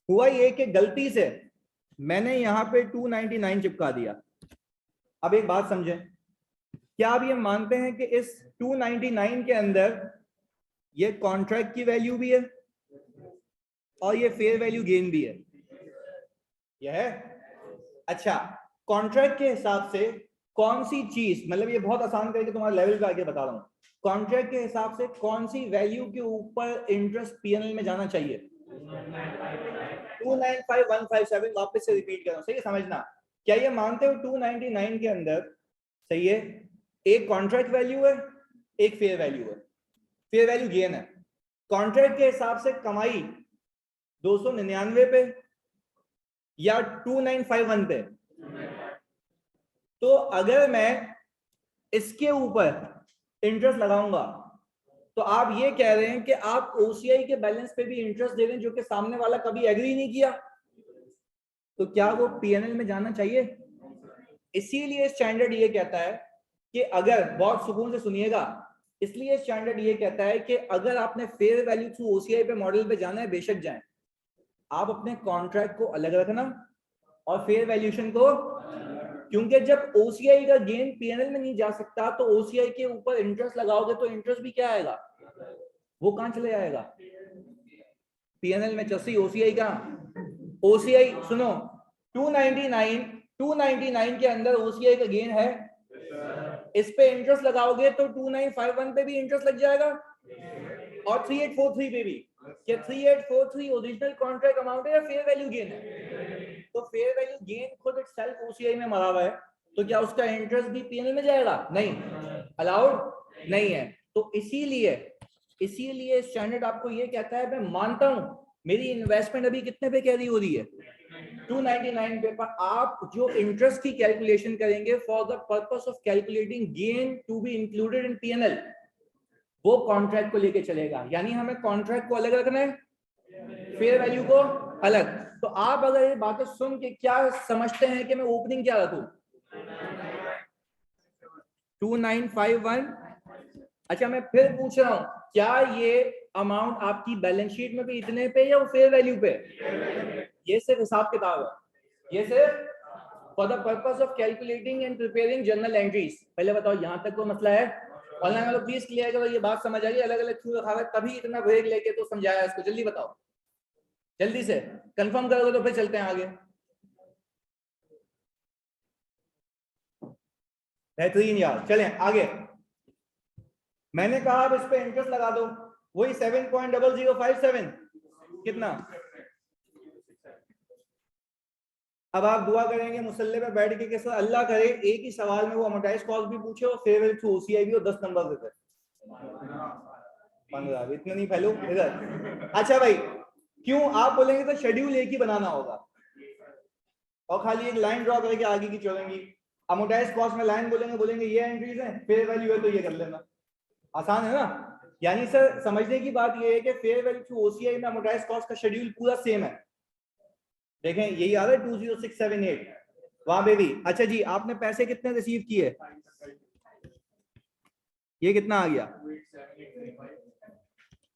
हुआ ये कि गलती से मैंने यहां पे 299 चिपका दिया। अब एक बात समझें, क्या आप ये मानते हैं कि इस 299 के अंदर ये कॉन्ट्रैक्ट की वैल्यू भी है और ये फेयर वैल्यू गेन भी है? यह है। अच्छा कॉन्ट्रैक्ट के हिसाब से कौन सी चीज, मतलब ये बहुत आसान करके तुम्हारे लेवल पे आगे बता रहा हूं, कॉन्ट्रैक्ट के हिसाब से कौन सी वैल्यू के ऊपर इंटरेस्ट पीएनएल में जाना चाहिए? 295,157। वापस से रिपीट कर रहा हूं, सही है समझना। क्या ये मानते हो 299 के अंदर, सही है, एक कॉन्ट्रैक्ट वैल्यू है, एक फेयर वैल्यू है, फेयर वैल्यू गेन है। कॉन्ट्रैक्ट के हिसाब से कमाई 299 पे या 2951 पे? तो अगर मैं इसके ऊपर इंटरेस्ट लगाऊंगा तो आप ये कह रहे हैं कि आप ओसीआई के बैलेंस पे भी इंटरेस्ट दे रहे हैं, जो कि सामने वाला कभी एग्री नहीं किया। तो क्या वो पीएनएल में जाना चाहिए? इसीलिए स्टैंडर्ड ये कहता है कि अगर, बहुत सुकून से सुनिएगा, इसलिए स्टैंडर्ड ये कहता है कि अगर आपने फेयर वैल्यू थ्रू ओसीआई पे मॉडल पे जाना है, बेशक जाएं, आप अपने कॉन्ट्रैक्ट को अलग रखना और फेयर वैल्यूएशन को, क्योंकि जब ओसीआई का गेन पीएनएल में नहीं जा सकता तो ओसीआई के ऊपर इंटरेस्ट लगाओगे तो इंटरेस्ट भी क्या आएगा, वो कहां चले जाएगा, पीएनएल में। चसी ओसीआई का, ओसीआई सुनो, 299 के अंदर ओसीआई का गेन है, इस पे इंटरेस्ट लगाओगे तो 2951 पे भी इंटरेस्ट लग जाएगा और 3843 पे भी। क्या 3843 ओरिजिनल कॉन्ट्रैक्ट अमाउंट है या फेयर वैल्यू गेन है? तो फेयर वैल्यू गेन खुद इटसेल्फ ओसीआई में मरा हुआ है, तो क्या उसका इंटरेस्ट भी पीएनएल में जाएगा? नहीं, अलाउड नहीं है। तो इसीलिए स्टैंडर्ड आपको ये कहता है, मैं मानता हूं मेरी इन्वेस्टमेंट अभी कितने पे कैरी हो रही है, 299 पे, पर आप जो इंटरेस्ट की कैलकुलेशन करेंगे for the purpose of calculating gain to be included in PNL, वो कॉन्ट्रैक्ट को लेके चलेगा। यानी हमें कॉन्ट्रैक्ट को अलग रखना है, फेयर वैल्यू को अलग। तो आप अगर ये बातें सुन के क्या समझते हैं कि मैं ओपनिंग क्या रखूं, 2951। अच्छा मैं फिर पूछ रहा हूं, क्या ये अमाउंट आपकी बैलेंस शीट में भी इतने पे या फेयर वैल्यू पे? ये सिर्फ हिसाब किताब है, ये सिर्फ for the purpose of calculating and preparing journal entries. पहले बताओ यहां तक कोई मसला है? ऑनलाइन वालों प्लीज क्लियर करो, ये बात समझ आ गई? अलग अलग क्यों रखा है, तभी इतना ब्रेक लेके तो समझाया इसको, जल्दी बताओ, जल्दी से कंफर्म करोगे तो फिर चलते हैं आगे। बेहतरीन यार, चलें आगे। मैंने कहा अब इस पे इंटरेस्ट लगा दो, वही 7.0057, कितना? अब आप दुआ करेंगे मुसल्ले पे बैठ के कैसे अल्लाह करे एक ही सवाल में वो अमोर्टाइज कॉस्ट भी पूछे और फेयर वैल्यू थ्रू ओसीआई भी, और 10 नंबर देते 15, इतना नहीं फैलो इधर। अच्छा भाई, क्यों आप बोलेंगे तो शेड्यूल एक ही बनाना होगा और खाली एक लाइन ड्रॉ करके आगे की चलेंगी। अमोर्टाइज कॉस्ट में लाइन बोलेंगे ये एंट्रीज हैं, फेयर वैल्यू है तो ये कर लेना, आसान है ना। यानी सर समझने की बात ये है कि फेयर वैल्यू थ्रू ओसीआई में अमोर्टाइज कॉस्ट का शेड्यूल पूरा सेम है। देखें यही आ रहा है 20678 वहां पे भी। अच्छा जी, आपने पैसे कितने रिसीव किए? ये कितना आ गया?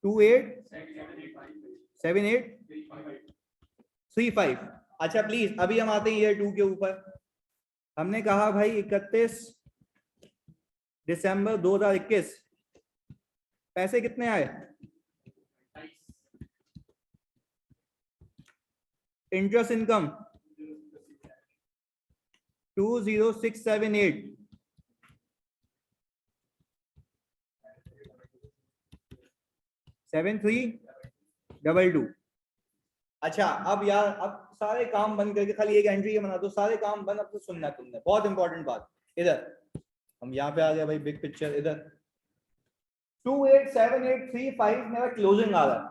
287835। अच्छा प्लीज अभी हम आते हैं ईयर 2 के ऊपर। हमने कहा भाई 31 दिसंबर 2021 पैसे कितने आए? Interest income 20678, 7322। अच्छा अब यार, अब सारे काम बंद करके खाली एक एंट्री बना दो, सारे काम बंद, अब तो सुनना है तुमने, बहुत इंपॉर्टेंट बात। इधर हम यहाँ पे आ गए भाई, बिग पिक्चर इधर। 287835 मेरा क्लोजिंग आ रहा है,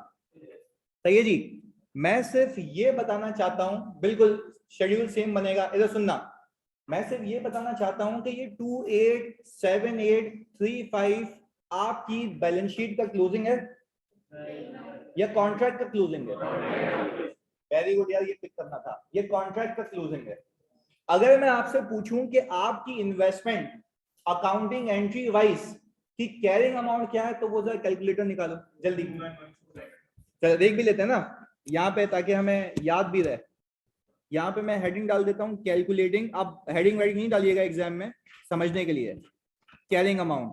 सही है जी। मैं सिर्फ ये बताना चाहता हूं, बिल्कुल शेड्यूल सेम बनेगा, इधर सुनना। मैं सिर्फ ये बताना चाहता हूं कि ये 287835 आपकी बैलेंस शीट का क्लोजिंग है या कॉन्ट्रैक्ट का क्लोजिंग है? वेरी गुड यार, ये पिक करना था, ये कॉन्ट्रैक्ट का क्लोजिंग है। अगर मैं आपसे पूछूं कि आपकी इन्वेस्टमेंट अकाउंटिंग एंट्री वाइज की कैरिंग अमाउंट क्या है, तो वो जरा कैलकुलेटर निकालो जल्दी। चलो देख भी लेते हैं ना यहाँ पे, ताकि हमें याद भी रहे। यहाँ पे मैं हेडिंग डाल देता हूँ कैलकुलेटिंग, अब हेडिंग वेडिंग नहीं डालिएगा एग्जाम में, समझने के लिए। Carrying amount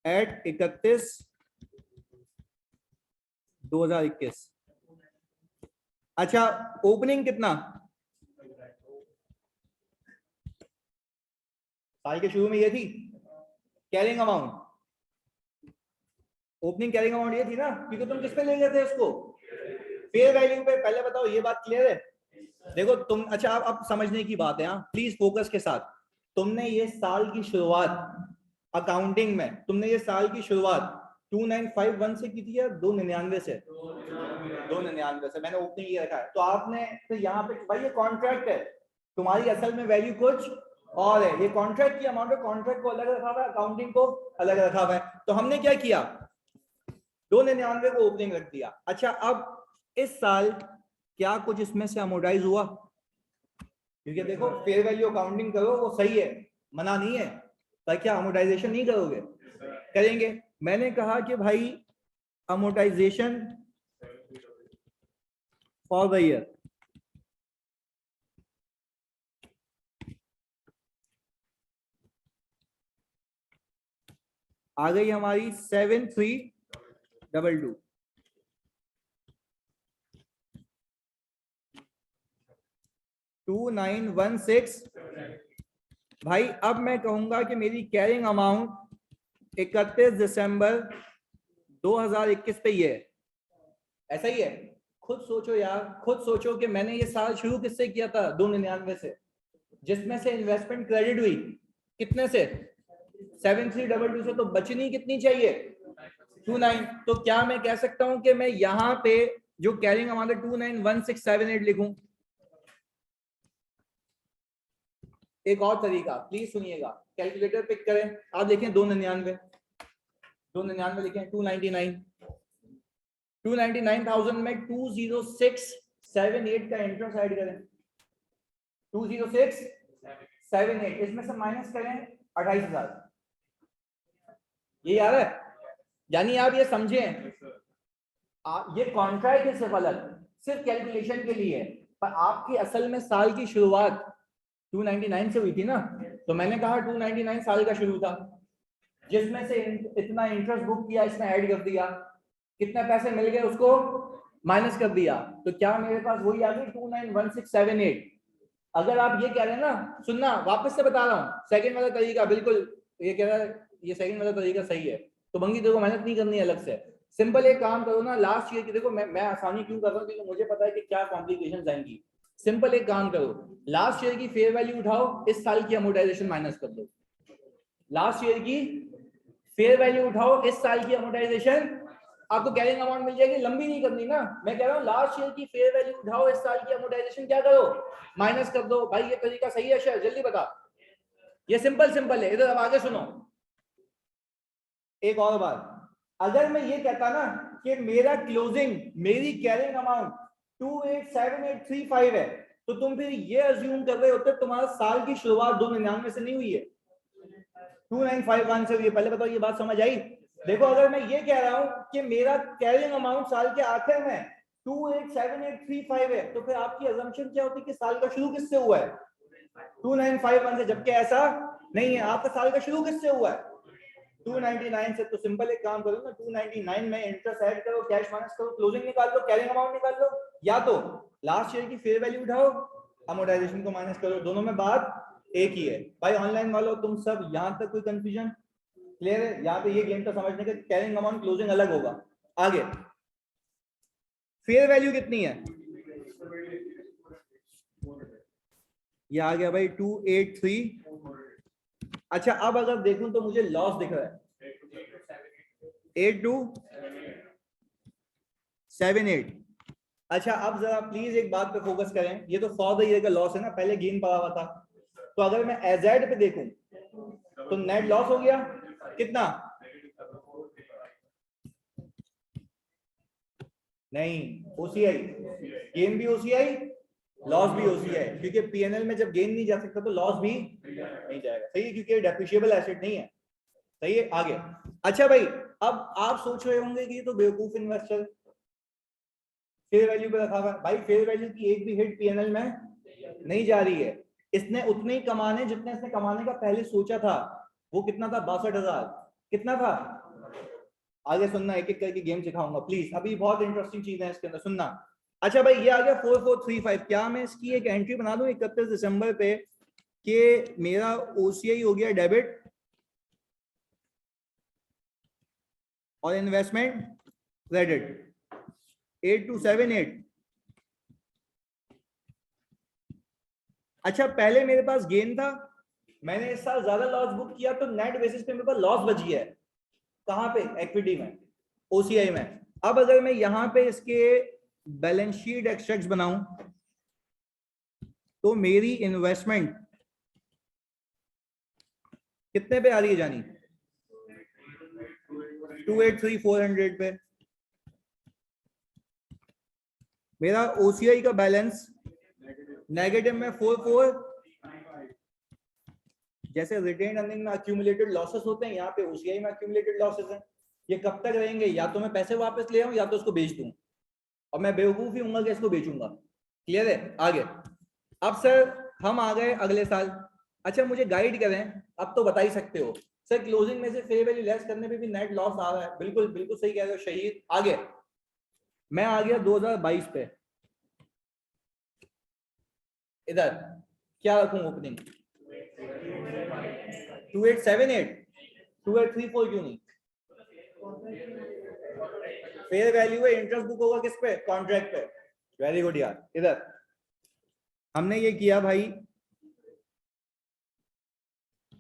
at 31/2021। अच्छा ओपनिंग कितना? साल के शुरू में ये थी carrying amount, opening carrying amount ये थी ना, क्योंकि तुम किस पे ले गए थे इसको? फेयर वैल्यू पे। पहले बताओ ये बात क्लियर है? देखो तुम, अच्छा अब समझने की बात है, हाँ प्लीज फोकस के साथ। तुमने ये साल की शुरुआत अकाउंटिंग में, तुमने ये साल की शुरुआत 2951 से की थी या 299 से? 299 से। मैंने ओपनिंग ये रखा है, तो आपने तो यहाँ पे भाई ये कॉन्ट्रैक्ट है, तुम्हारी असल में वैल्यू कुछ और है। ये कॉन्ट्रैक्ट की अमाउंट है, कॉन्ट्रैक्ट को अलग रखा हुआ है, अकाउंटिंग को अलग रखा हुआ है। तो हमने क्या किया, 299 को ओपनिंग रख दिया। अच्छा अब इस साल क्या कुछ इसमें से अमोर्टाइज हुआ? क्योंकि देखो फेयर वैल्यू अकाउंटिंग करो वो सही है, मना नहीं है, पर क्या अमोर्टाइजेशन नहीं करोगे? करेंगे। मैंने कहा कि भाई अमोर्टाइजेशन फॉर द ईयर, आ गई हमारी 7322, भाई अब मैं कहूंगा कि मेरी कैरिंग अमाउंट 31 दिसंबर 2021 पे ये है, ऐसा ही है। खुद सोचो यार, खुद सोचो कि मैंने ये साल शुरू किससे किया था? 299 से, जिसमें से इन्वेस्टमेंट क्रेडिट हुई कितने से? 7322 से। तो बचनी कितनी चाहिए? 29। तो क्या मैं कह सकता हूं कि मैं यहां पे जो कैरिंग अमाउंट है 291678 लिखूं? एक और तरीका, प्लीज सुनिएगा, कैलकुलेटर पिक करें, आप देखें 299 लिखें, 299,000 में 20678 का इंटरेस्ट ऐड करें, 20678, इसमें से माइनस करें 28,000। ये यार है, यानी आप ये समझें, ये कॉन्ट्रैक्ट है सिर्फ अलग, सिर्फ कैलकुलेशन के लिए, पर आपकी असल में साल की शुरुआत 299 से हुई थी ना। तो मैंने कहा 299 साल का शुरू था, जिसमें से इतना इंटरेस्ट बुक किया, इसने ऐड कर दिया, कितने पैसे मिल गए उसको माइनस कर दिया, तो क्या मेरे पास वही आ गई 291678। अगर आप ये कह रहे हैं ना, सुनना वापस से बता रहा हूँ, सेकंड वाला तरीका बिल्कुल, ये कह रहा है ये सेकंड वाला तरीका सही है, तो बंगी देखो मेहनत नहीं करनी अलग से, सिंपल एक काम करो ना, लास्ट ईयर की देखो, मैं आसानी क्यों कर रहा हूँ, क्योंकि मुझे पता है कि क्या कॉम्प्लिकेशंस आएंगी। सिंपल एक काम करो, लास्ट ईयर की फेयर वैल्यू उठाओ, इस साल की अमोर्टाइजेशन माइनस कर दो। लास्ट ईयर की फेयर वैल्यू उठाओ, इस साल की अमोर्टाइजेशन, आपको कैरिंग अमाउंट मिल जाएगी, लंबी नहीं करनी ना। मैं कह रहा हूँ लास्ट ईयर की फेयर वैल्यू उठाओ, इस साल की अमोर्टाइजेशन क्या करो, माइनस कर दो। भाई ये तरीका सही है शेर? जल्दी बता, ये सिंपल सिंपल है। इधर अब आगे सुनो, एक और बात, अगर मैं ये कहता ना कि मेरा क्लोजिंग, मेरी कैरिंग अमाउंट 287835 है, तो तुम फिर ये अज्यूम कर रहे होते तुम्हारा साल की शुरुआत 299 से नहीं हुई है, 2951 से हुई है। पहले बताओ ये बात समझ आई? देखो अगर मैं ये कह रहा हूं कि मेरा कैरिंग अमाउंट साल के आखिर में 287835 है, तो फिर आपकी अजम्पशन क्या होती है कि साल का शुरू किससे हुआ है? 2951 से, जबकि ऐसा नहीं है, आपका साल का शुरू किससे हुआ है? 299 से। तो सिंपल एक काम करो ना, 299 में इंटरेस्ट ऐड करो, कैश माइनस करो, क्लोजिंग निकाल लो, कैरिंग अमाउंट निकाल लो, या तो लास्ट ईयर की फेयर वैल्यू उठाओ, अमोर्टाइजेशन को माइनस करो, दोनों में बात एक ही है। भाई ऑनलाइन वालों तुम सब यहां तक कोई कंफ्यूजन क्लियर है? यहाँ पे ये गेम तो समझने के, कैरिंग अमाउंट क्लोजिंग अलग होगा। आगे फेयर वैल्यू कितनी है? ये आ गया भाई 283। अच्छा अब अगर देखूं तो मुझे लॉस दिख रहा है 8278। अच्छा अब जरा प्लीज एक बात पे फोकस करें, ये तो फॉर द ईयर का लॉस है ना, पहले गेन पड़ा हुआ था। तो अगर मैं एजेड पे देखूं तो नेट लॉस हो गया कितना? नहीं, ओसीआई, गेन भी ओसीआई, लॉस भी ओसीआई, क्योंकि पीएनएल में जब गेन नहीं जा सकता तो लॉस भी नहीं जाएगा, सही है, क्योंकि डेप्रिशिएबल एसेट नहीं है, सही है। आगे अच्छा भाई, अब आप सोच रहे होंगे कि ये तो बेवकूफ इन्वेस्टर फेयर वैल्यू पे रखा हुआ है। भाई फेयर वैल्यू की एक भी हिट पीएनएल में नहीं जा रही है, इसने उतने ही कमाने जितने इसने कमाने का पहले सोचा था। वो कितना था? 62,000। कितना था? आगे सुनना, एक एक करके गेम सिखाऊंगा प्लीज, अभी बहुत इंटरेस्टिंग चीज है इसके अंदर, सुनना। अच्छा भाई ये आ गया 4435, क्या मैं इसकी एक एंट्री बना दूं 31 दिसंबर पे कि मेरा ओसीआई हो गया डेबिट और इन्वेस्टमेंट क्रेडिट 8278। अच्छा पहले मेरे पास गेन था, मैंने इस साल ज्यादा लॉस बुक किया, तो नेट बेसिस पे मेरे पास लॉस बच गया है। कहां पे? इक्विटी में, ओसीआई में। अब अगर मैं यहां पे इसके बैलेंस शीट एक्सट्रैक्ट बनाऊं तो मेरी इन्वेस्टमेंट कितने पे आ रही है जानी? 283400 पे। मेरा ओसीआई का बैलेंस नेगेटिव में 44, जैसे रिटेन अर्निंग में अक्यूमुलेटेड लॉसेस होते हैं, यहाँ पे ओसीआई में अक्यूमुलेटेड लॉसेस हैं। ये कब तक रहेंगे? या तो मैं पैसे वापस ले आऊं या तो उसको बेच दूं, और मैं बेवकूफ ही हूंगा कि इसको बेचूंगा। क्लियर है? आगे अब सर हम आ गए अगले साल। अच्छा मुझे गाइड करें, अब तो बता ही सकते हो सर, क्लोजिंग में से फेयर वैल्यू लेस करने पे भी नेट लॉस आ रहा है। बिल्कुल बिल्कुल सही कह रहे हो शहीद। आगे मैं आ गया 2022 पे, इधर क्या रखूं ओपनिंग? 2878, 2834 क्यों नहीं? फेयर वैल्यू है, इंटरेस्ट बुक होगा किस पे? कॉन्ट्रैक्ट पे। वेरी गुड यार। इधर हमने ये किया भाई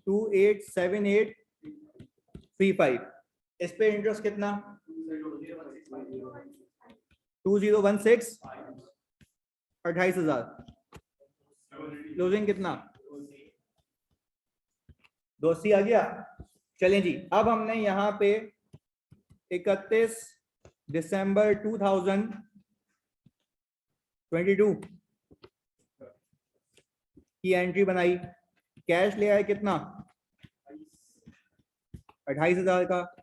287835, इस पे इंटरेस्ट कितना? 2016, 28,000। क्लोजिंग कितना? 280 आ गया। चलें जी, अब हमने यहाँ पे 31 दिसंबर 2022 की एंट्री बनाई। कैश ले आए कितना? 28,000 का।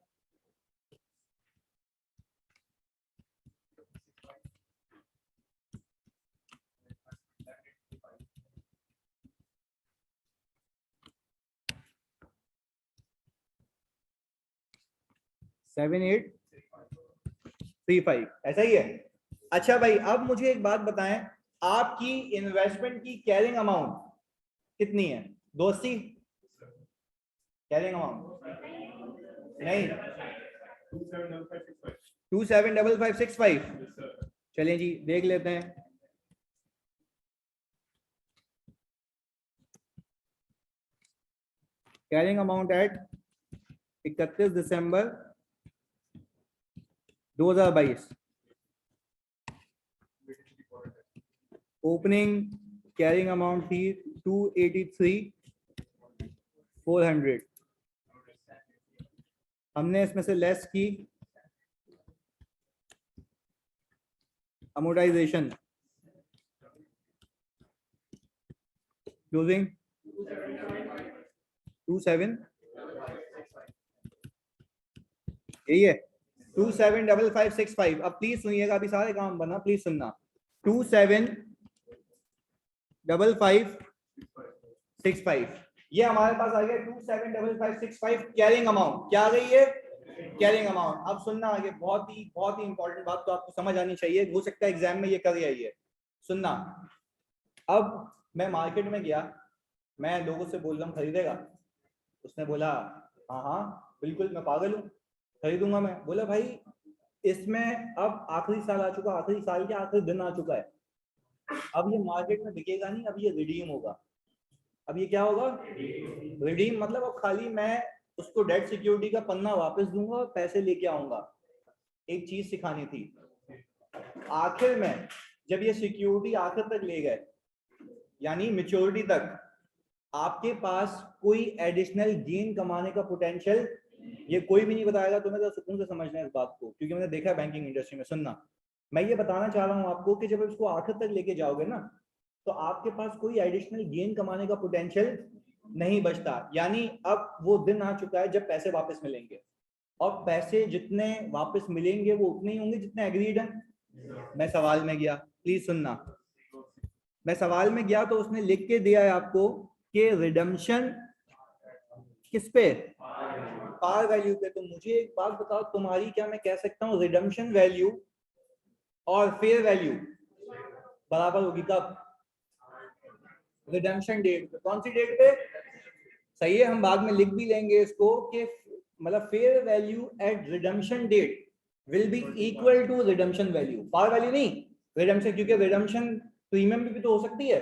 सेवन एट 35 ऐसा ही है। अच्छा भाई अब मुझे एक बात बताएं, आपकी इन्वेस्टमेंट की कैरिंग अमाउंट कितनी है? 280 कैरिंग अमाउंट? नहीं, 275565। चलिए जी देख लेते हैं। Carrying amount at 31 December 2022, opening carrying amount थी 283,400। हमने इसमें से लेस की अमोर्टाइजेशन, क्लोजिंग 27, यही है 275565। अब प्लीज सुनिएगा, अभी सारे काम बना, प्लीज सुनना। 275565 ये हमारे पास आ गया 275565 कैरिंग अमाउंट। क्या आ गई है? Carrying amount. अब सुनना आगे, बहुत ही इंपॉर्टेंट बात तो आपको समझ आनी चाहिए, हो सकता है एग्जाम में ये कर आइए। सुनना, अब मैं मार्केट में गया, मैं लोगों से बोल रहा हूँ खरीदेगा? उसने बोला हाँ हाँ बिल्कुल, मैं पागल हूँ, खरीदूंगा मैं। बोला भाई इसमें अब आखिरी साल आ चुका, आखिरी साल के आखिरी दिन आ चुका है, अब ये मार्केट में बिकेगा नहीं, अब ये रिडीम होगा। अब ये क्या होगा? रिडीम। मतलब अब खाली मैं उसको डेट सिक्योरिटी का पन्ना वापस दूंगा और पैसे लेके आऊंगा। एक चीज सिखानी थी, आखिर में जब ये सिक्योरिटी आखिर तक ले गए, यानी मेच्योरिटी तक, आपके पास कोई एडिशनल गेन कमाने का पोटेंशियल ये कोई भी नहीं बताएगा। तुम्हें तो सुकून से समझना है इस बात को, क्योंकि मैंने देखा है बैंकिंग इंडस्ट्री में। सुनना, मैं ये बताना चाह रहा हूँ आपको कि जब इसको आखिर तक लेके जाओगे ना, तो आपके पास कोई एडिशनल गेन कमाने का पोटेंशियल नहीं बचता। यानी अब वो दिन आ चुका है जब पैसे वापस मिलेंगे, और पैसे जितने वापस मिलेंगे वो उतने ही होंगे जितने एग्रीड हैं। मैं सवाल में गया, प्लीज सुनना, मैं सवाल में गया तो उसने लिख के दिया है आपको कि रिडम्पशन किस पे? पार वैल्यू पे। तो मुझे एक बात बताओ, तुम्हारी क्या मैं कह सकता हूँ रिडम्पशन वैल्यू और फेयर वैल्यू बराबर होगी कब? रिडम्पशन डेट पे। कौन सी डेट पे? सही है, हम बाद में लिख भी लेंगे इसको कि मतलब fair value at redemption date will be equal to redemption value, par value नहीं, रिडम्पशन। क्योंकि रिडम्पशन प्रीमियम भी तो हो सकती है।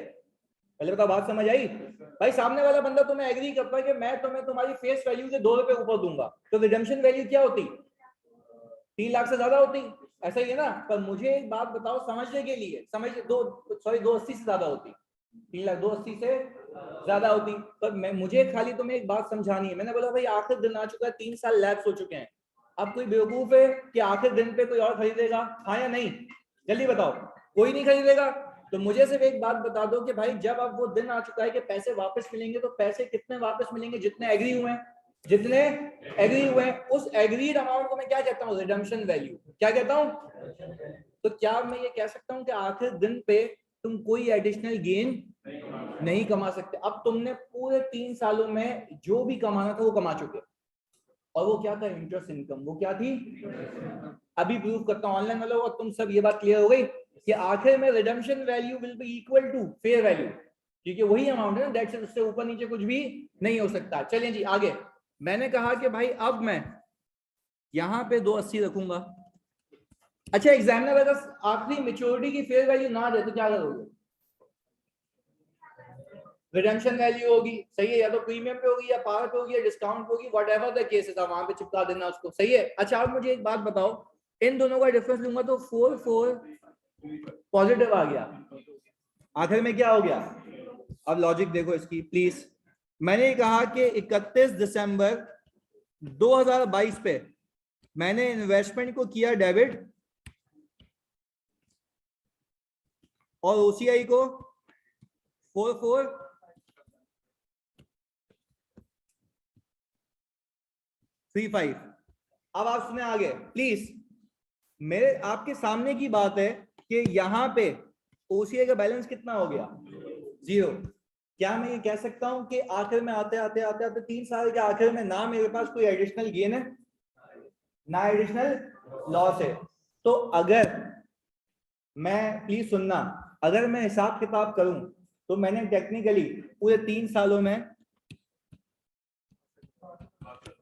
पहले बता, बात समझ आई? भाई सामने वाला बंदा तुम्हें एग्री करता है कि मैं तुम्हें तुम्हारी फेस वैल्यू के 2 रुपए ऊपर दूंगा, तो रिडम्पशन वैल्यू क्या होती? 3 लाख से ज्यादा होती। ऐसा ही है ना? पर मुझे एक बात बताओ समझने के लिए, समझ 280 से ज्यादा होती। 3 लाख 280 से ज्यादा होती। पर मैं मुझे खाली तुम्हें एक बात समझानी है। मैंने बोला भाई आखिर दिन आ चुका है, 3 साल लैप्स हो चुके हैं, अब कोई बेवकूफ है कि आखिर दिन पे कोई और खरीदेगा? हाँ या नहीं? जल्दी बताओ। कोई नहीं खरीदेगा। तो मुझे सिर्फ एक बात बता दो कि भाई जब अब वो दिन आ चुका है कि पैसे वापस मिलेंगे, तो पैसे कितने वापस मिलेंगे? जितने एग्री हुए हैं, जितने एग्री हुए हैं, उस एग्रीड अमाउंट को मैं क्या कहता हूँ? Redemption value. क्या कहता हूँ? तो क्या मैं ये कह सकता हूँ कि आखिर दिन पे तुम कोई एडिशनल गेन नहीं कमा सकते? अब तुमने पूरे 3 सालों में जो भी कमाना था वो कमा चुके, और वो क्या था? Interest income. वो क्या थी? अभी प्रूव करता हूं ऑनलाइन वालों, और तुम सब ये बात क्लियर हो गई कि आखिर में redemption value will be equal to fair value, क्योंकि वही अमाउंट है ना, दैट्स इट, उससे ऊपर नीचे कुछ भी नहीं हो सकता। चलिए जी आगे। मैंने कहा कि भाई अब मैं यहां पे 280 रखूंगा। अच्छा, एग्जामिनर अगर आखिरी मेच्योरिटी की फेयर वैल्यू ना दे तो क्या करोगे? रिडेम्पशन वैल्यू होगी, सही है, या तो प्रीमियम पे होगी, या पावर पे होगी, या डिस्काउंट पे होगी, व्हाटएवर द केस है, वहां पे चिपका देना उसको, सही है। अच्छा अब मुझे एक बात बताओ, इन दोनों का डिफरेंस लूंगा तो 4 पॉजिटिव आ गया, आखिर में क्या हो गया? अब लॉजिक देखो इसकी प्लीज। मैंने कहा कि 31 दिसंबर 2022 पे मैंने इन्वेस्टमेंट को किया डेबिट, और ओसीआई को 4435। अब आप सुने आगे प्लीज। मेरे आपके सामने की बात है कि यहां पे ओसीआई का बैलेंस कितना हो गया? 0। क्या मैं ये कह सकता हूं कि आखिर में आते आते आते आते 3 साल के आखिर में ना मेरे पास कोई एडिशनल गेन है, ना एडिशनल लॉस है? तो अगर मैं, प्लीज सुनना, अगर मैं हिसाब किताब करूं तो मैंने टेक्निकली पूरे 3 सालों में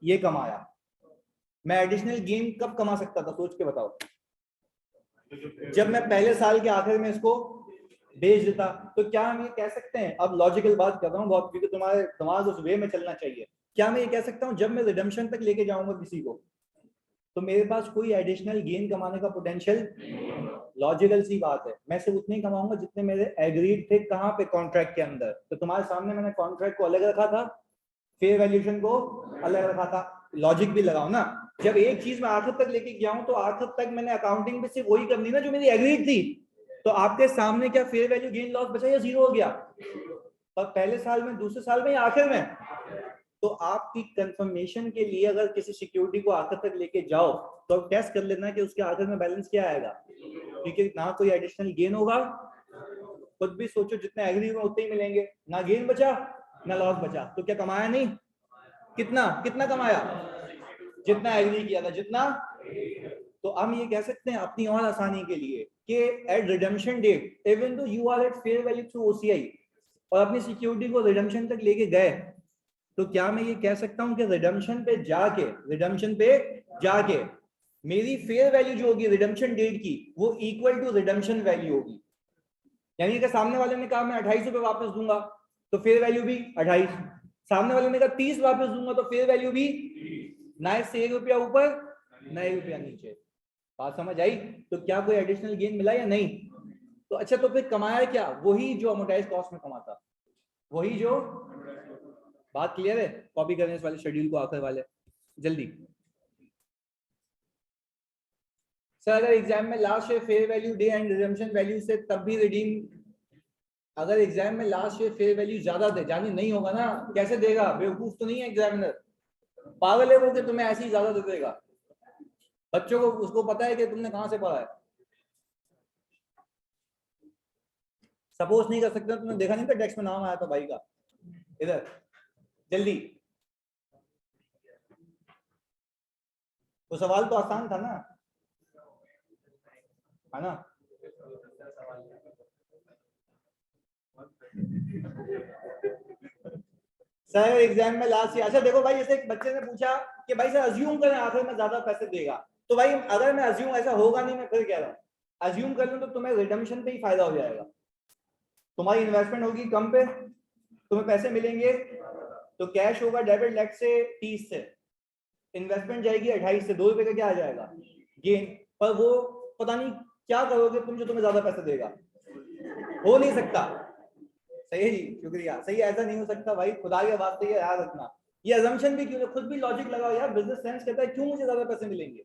ये कमाया। मैं एडिशनल गेन कब कमा सकता था? सोच के बताओ। जब मैं पहले साल के आखिर में इसको बेच देता। तो क्या हम ये कह सकते हैं, अब लॉजिकल बात कर रहा हूँ बहुत, क्योंकि तुम्हारे दिमाग उस वे में चलना चाहिए, क्या मैं ये कह सकता हूँ जब मैं रिडेम्पशन तक लेके जाऊंगा किसी को, तो मेरे पास कोई एडिशनल गेन कमाने का पोटेंशियल? लॉजिकल सी बात है, मैं सिर्फ उतने ही कमाऊंगा जितने मेरे एग्रीड थे। कहाँ पे? कॉन्ट्रैक्ट के अंदर। तो तुम्हारे सामने मैंने कॉन्ट्रैक्ट को अलग रखा था, फेयर वैल्यूएशन को अलग रखा था। लॉजिक भी लगाओ ना, जब एक चीज मैं आखिर तक लेके गया हूं तो आखिर तक मैंने अकाउंटिंग भी सिर्फ वही करनी ना जो मेरी एग्रीड थी। तो आपके सामने क्या फेयर वैल्यू गेन लॉस बचा या 0 हो गया? और पहले साल में, दूसरे साल में, या आखिर में? तो आपकी कंफर्मेशन के लिए अगर किसी सिक्योरिटी को आखिर तक लेके जाओ तो अब टेस्ट कर लेना कि उसके आखिर में बैलेंस क्या आएगा, क्योंकि ना कोई एडिशनल गेन होगा। खुद भी सोचो, जितने एग्री हुए उतने ही मिलेंगे, ना गेन बचा ना लॉस बचा, तो क्या कमाया नहीं? कितना कितना कमाया? जितना एग्री किया था, जितना। तो हम ये कह सकते हैं अपनी और आसानी के लिए कि at redemption date even though you are at fair value through OCI और अपनी सिक्योरिटी को रिडेम्पशन तक लेके गए, तो क्या मैं ये कह सकता हूं कि रिडेम्पशन पे जाके मेरी फेयर वैल्यू जो होगी रिडेम्पशन डेट की, वो इक्वल टू रिडेम्पशन वैल्यू होगी। यानी कि सामने वाले ने कहा मैं 28 रुपए वापस दूंगा, तो फेयर वैल्यू भी 28। सामने वाले ने कहा 30 वापस दूंगा, तो फेयर वैल्यू भी ना से 1 रुपया ऊपर ना 1 रुपया नीचे। बात समझ आई? तो क्या कोई एडिशनल गेन मिला या नहीं? तो अच्छा, तो फिर कमाया क्या? वही जो अमोर्टाइज कॉस्ट में कमाता, वही जो। बात क्लियर है? कॉपी करने इस वाले शेड्यूल को आखिर वाले, जल्दी। सर अगर एग्जाम में last year fair value day and redemption value से तब भी रिडीम, अगर एग्जाम में लास्ट ईयर फेयर वैल्यू ज्यादा दे, जानी नहीं होगा ना, कैसे देगा? बेवकूफ तो नहीं है एग्जामिनर, पागल है वो कि तुम्हें ऐसे ही ज्यादा दे देगा? बच्चों को उसको पता है कि तुमने कहां से पढ़ा है। सपोज नहीं कर सकते, तुमने देखा नहीं था टेक्स्ट में नाम आया था भाई का, इधर जल्दी। तो सवाल तो आसान था ना, है ना? सर एग्जाम में लास्ट ईयर, अच्छा देखो भाई, जैसे एक बच्चे ने पूछा कि भाई सर अज्यूम करें आखिर में ज्यादा पैसे देगा, तो भाई अगर मैं अज्यूम, ऐसा होगा नहीं, मैं फिर कह रहा हूँ अज्यूम कर लूं तो तुम्हें रिडम्पशन पे ही फायदा हो जाएगा। तुम्हारी इन्वेस्टमेंट होगी कम पे, तुम्हें पैसे मिलेंगे, तो कैश होगा डेबिट लेट से 30 से, इन्वेस्टमेंट जाएगी 28 से, 2 रुपए का क्या आ जाएगा? गेन। पर वो पता नहीं क्या करोगे तुम जो तुम्हें ज्यादा पैसे देगा, हो नहीं सकता। सही जी, शुक्रिया। सही, ऐसा नहीं हो सकता भाई, खुदा की बात है, याद रखना। ये अजम्पशन भी क्यों, खुद भी लॉजिक लगाओ यार, बिजनेस सेंस कहता है क्यों मुझे ज्यादा पैसे मिलेंगे,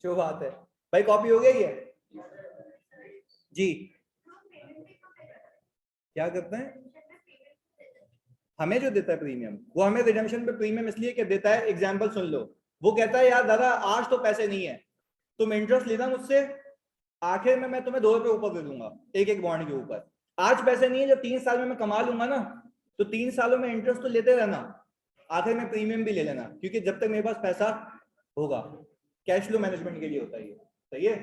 जो बात है। भाई कॉपी हो गई है? जी क्या करते हैं? हमें जो देता है प्रीमियम, वो हमें रिडेम्पशन पे प्रीमियम इसलिए क्या देता है? एग्जांपल सुन लो, वो कहता है यार दादा आज तो पैसे नहीं है, तुम इंटरेस्ट लेना मुझसे, आखिर में मैं तुम्हें 2 रुपए ऊपर दे दूंगा एक एक बॉन्ड के ऊपर। आज पैसे नहीं है, जब 3 साल में मैं कमा लूंगा ना, तो 3 सालों में इंटरेस्ट तो लेते रहना, आखिर में प्रीमियम भी ले लेना, क्योंकि जब तक मेरे पास पैसा होगा। कैश फ्लो मैनेजमेंट के लिए होता है ये। सही है,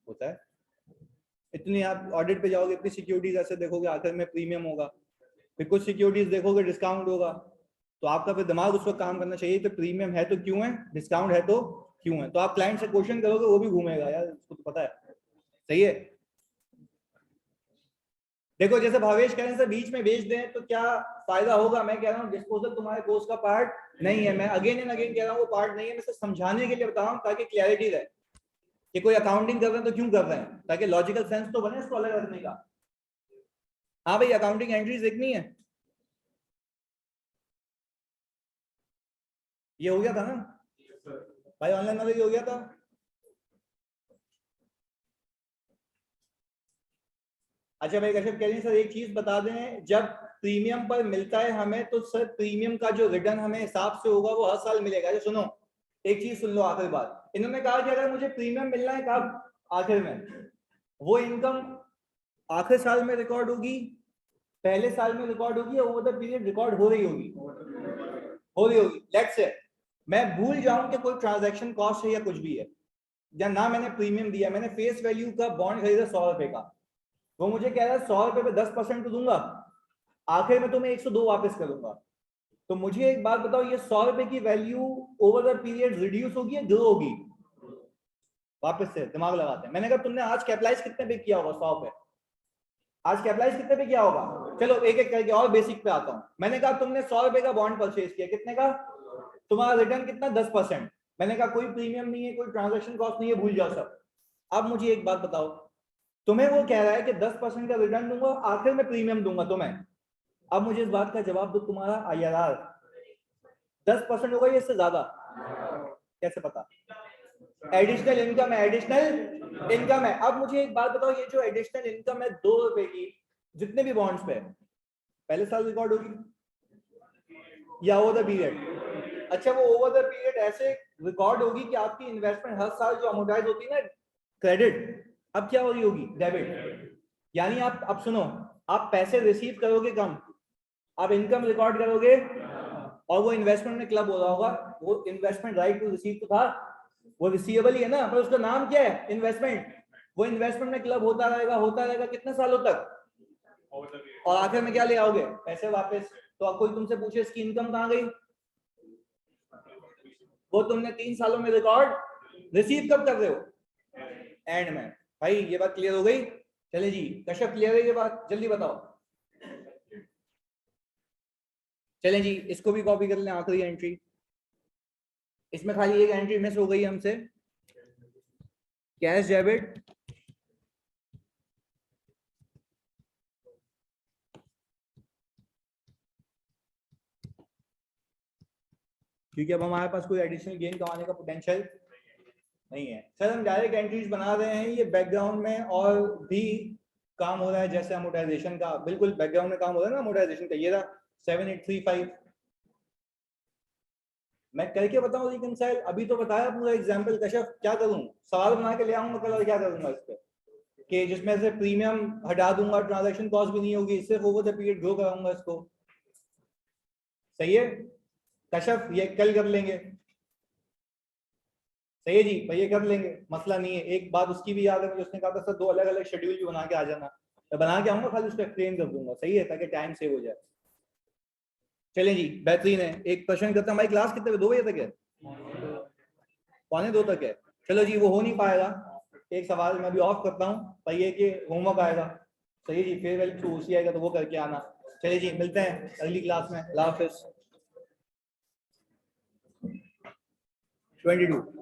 होता है। इतनी आप ऑडिट पे जाओगे, इतनी सिक्योरिटीज ऐसे देखोगे, आखिर में प्रीमियम होगा। फिर कुछ सिक्योरिटीज देखोगे डिस्काउंट होगा, तो आपका फिर दिमाग उस वक्त काम करना चाहिए कि प्रीमियम है तो क्यों है, डिस्काउंट है तो क्यों है। तो आप क्लाइंट से क्वेश्चन करोगे, वो भी घूमेगा यार, उसको तो पता है। सही है। देखो जैसे भावेश कहने से बीच में बेच दें तो क्या फायदा होगा? मैं कह रहा हूँ डिस्पोजल तुम्हारे कोर्स का पार्ट नहीं है। मैं अगेन एंड अगेन कह रहा हूँ वो पार्ट नहीं है। मैं सिर्फ समझाने के लिए बता रहा हूँ ताकि क्लैरिटी रहे कि कोई अकाउंटिंग कर रहे हैं तो क्यों कर रहे हैं, ताकि लॉजिकल सेंस तो बने इसको अलग रखने का। हाँ भाई, अकाउंटिंग एंट्रीज देखनी है। ये हो गया था ना भाई, ऑनलाइन नॉलेज हो गया था। अच्छा भाई कश्यप कह रही सर एक चीज बता दें, जब प्रीमियम पर मिलता है हमें, तो सर प्रीमियम का जो रिटर्न हमें हिसाब से होगा वो हर साल मिलेगा। अच्छा सुनो, एक चीज सुन लो आखिरी बात। इन्होंने कहा कि अगर मुझे प्रीमियम मिलना है कब? आखिर में। वो इनकम आखिर साल में रिकॉर्ड होगी, पहले साल में रिकॉर्ड होगी, या ओवर द पीरियड रिकॉर्ड हो रही होगी? हो रही होगी। लेट्स से मैं भूल जाऊं कि कोई ट्रांजैक्शन कॉस्ट है या कुछ भी है, या ना मैंने प्रीमियम दिया, मैंने फेस वैल्यू का बॉन्ड खरीदा 100 रुपए का, वो मुझे कह रहा है 100 रुपए पे 10% तो दूंगा, आखिर में तुम्हें 102 वापस करूंगा। तो मुझे एक बात बताओ, ये 100 रुपए की value over the period reduce होगी या ग्रो होगी? वापस से दिमाग लगाते हैं। मैंने कहा तुमने आज कैपिटलाइज कितने पे किया होगा? 100 पे। आज कैपिटलाइज कितने पे किया होगा? चलो एक एक करके और बेसिक पे आता हूं। मैंने कहा तुमने 100 रुपए का बॉन्ड परचेज किया, कितने का? तुम्हारा रिटर्न कितना? 10%। मैंने कहा कोई प्रीमियम नहीं है, कोई ट्रांजैक्शन कॉस्ट नहीं है, भूल जाओ सब। अब मुझे एक बात बताओ, तुम्हें वो कह रहा है कि 10% का रिटर्न दूंगा, आखिर में प्रीमियम दूंगा तुम्हें। अब मुझे इस बात का जवाब दो, तुम्हारा IRR 10% होगा या इससे ज्यादा? कैसे पता? एडिशनल इनकम है, एडिशनल इनकम है। अब मुझे एक बात बताओ, ये जो एडिशनल इनकम है 2 रुपए की, जितने भी बॉन्ड्स पे पहले साल रिकॉर्ड होगी या ओवर द पीरियड? अच्छा, वो ओवर द पीरियड ऐसे रिकॉर्ड होगी कि आपकी इन्वेस्टमेंट हर साल जो अमोर्टाइज होती है ना, क्रेडिट, अब क्या हो रही होगी? डेबिट। यानी आप, अब सुनो, आप पैसे रिसीव करोगे कम, आप इनकम रिकॉर्ड करोगे, और वो इन्वेस्टमेंट में क्लब हो रहा होगा। वो इन्वेस्टमेंट राइट टू रिसीव तो था, वो रिसीवेबल ही है ना, पर उसका नाम क्या है? इन्वेस्टमेंट। वो इन्वेस्टमेंट में क्लब होता रहेगा कितने सालों तक, और आखिर में क्या ले आओगे? पैसे वापस। तो अब कोई तुमसे पूछे इसकी इनकम कहाँ गई, वो तुमने 3 सालों में रिकॉर्ड रिसीव कब कर रहे हो? एंड में। भाई ये बात क्लियर हो गई? चले जी, कश्यप क्लियर है ये बात? जल्दी बताओ। चलें जी, इसको भी कॉपी कर लें, आखिरी एंट्री। इसमें खाली एक एंट्री मिस हो गई हमसे, कैश डेबिट क्योंकि अब हमारे पास कोई एडिशनल गेन कमाने का पोटेंशियल नहीं है। सर हम डायरेक्ट एंट्रीज बना रहे हैं, ये बैकग्राउंड में और भी काम हो रहा है, जैसे अमोर्टाइजेशन का, बिल्कुल बैकग्राउंड में काम हो रहा है ना अमोर्टाइजेशन का। ये रहा 7835, मैं करके बताऊं रिकंसाइल? अभी तो बताया पूरा एग्जांपल। कश्यप क्या करूं? सवाल बना के ले आऊंगा कल, और क्या करूंगा इस पे कि जिसमें से प्रीमियम हटा दूंगा, ट्रांजैक्शन कॉस्ट भी नहीं होगी, सिर्फ ओवर द पीरियड ग्रो कराऊंगा इसको। सही है कश्यप, ये कल कर लेंगे। सही है जी भाई, ये कर लेंगे, मसला नहीं है। एक बात उसकी भी याद है मुझे, उसने कहा था सर 2 अलग अलग शेड्यूल भी बना के आ जाना। मैं बना के आऊंगा, खाली उसको एक्सप्लेन कर दूंगा। सही है, ताकि टाइम सेव हो जाए। चलें जी, बेहतरीन है। एक क्वेश्चन करता हूँ, हमारी क्लास कितने बजे? 2 बजे तक है, 1:45 तक है। चलो जी, वो हो नहीं पाएगा। एक सवाल मैं भी ऑफ करता हूँ भाई, ये कि होमवर्क आएगा। सही है जी, फेयरवेल थ्रू उसी आएगा, तो वो करके आना। चलिए जी, मिलते हैं अगली क्लास में। अल्लाह हाफिज़। 22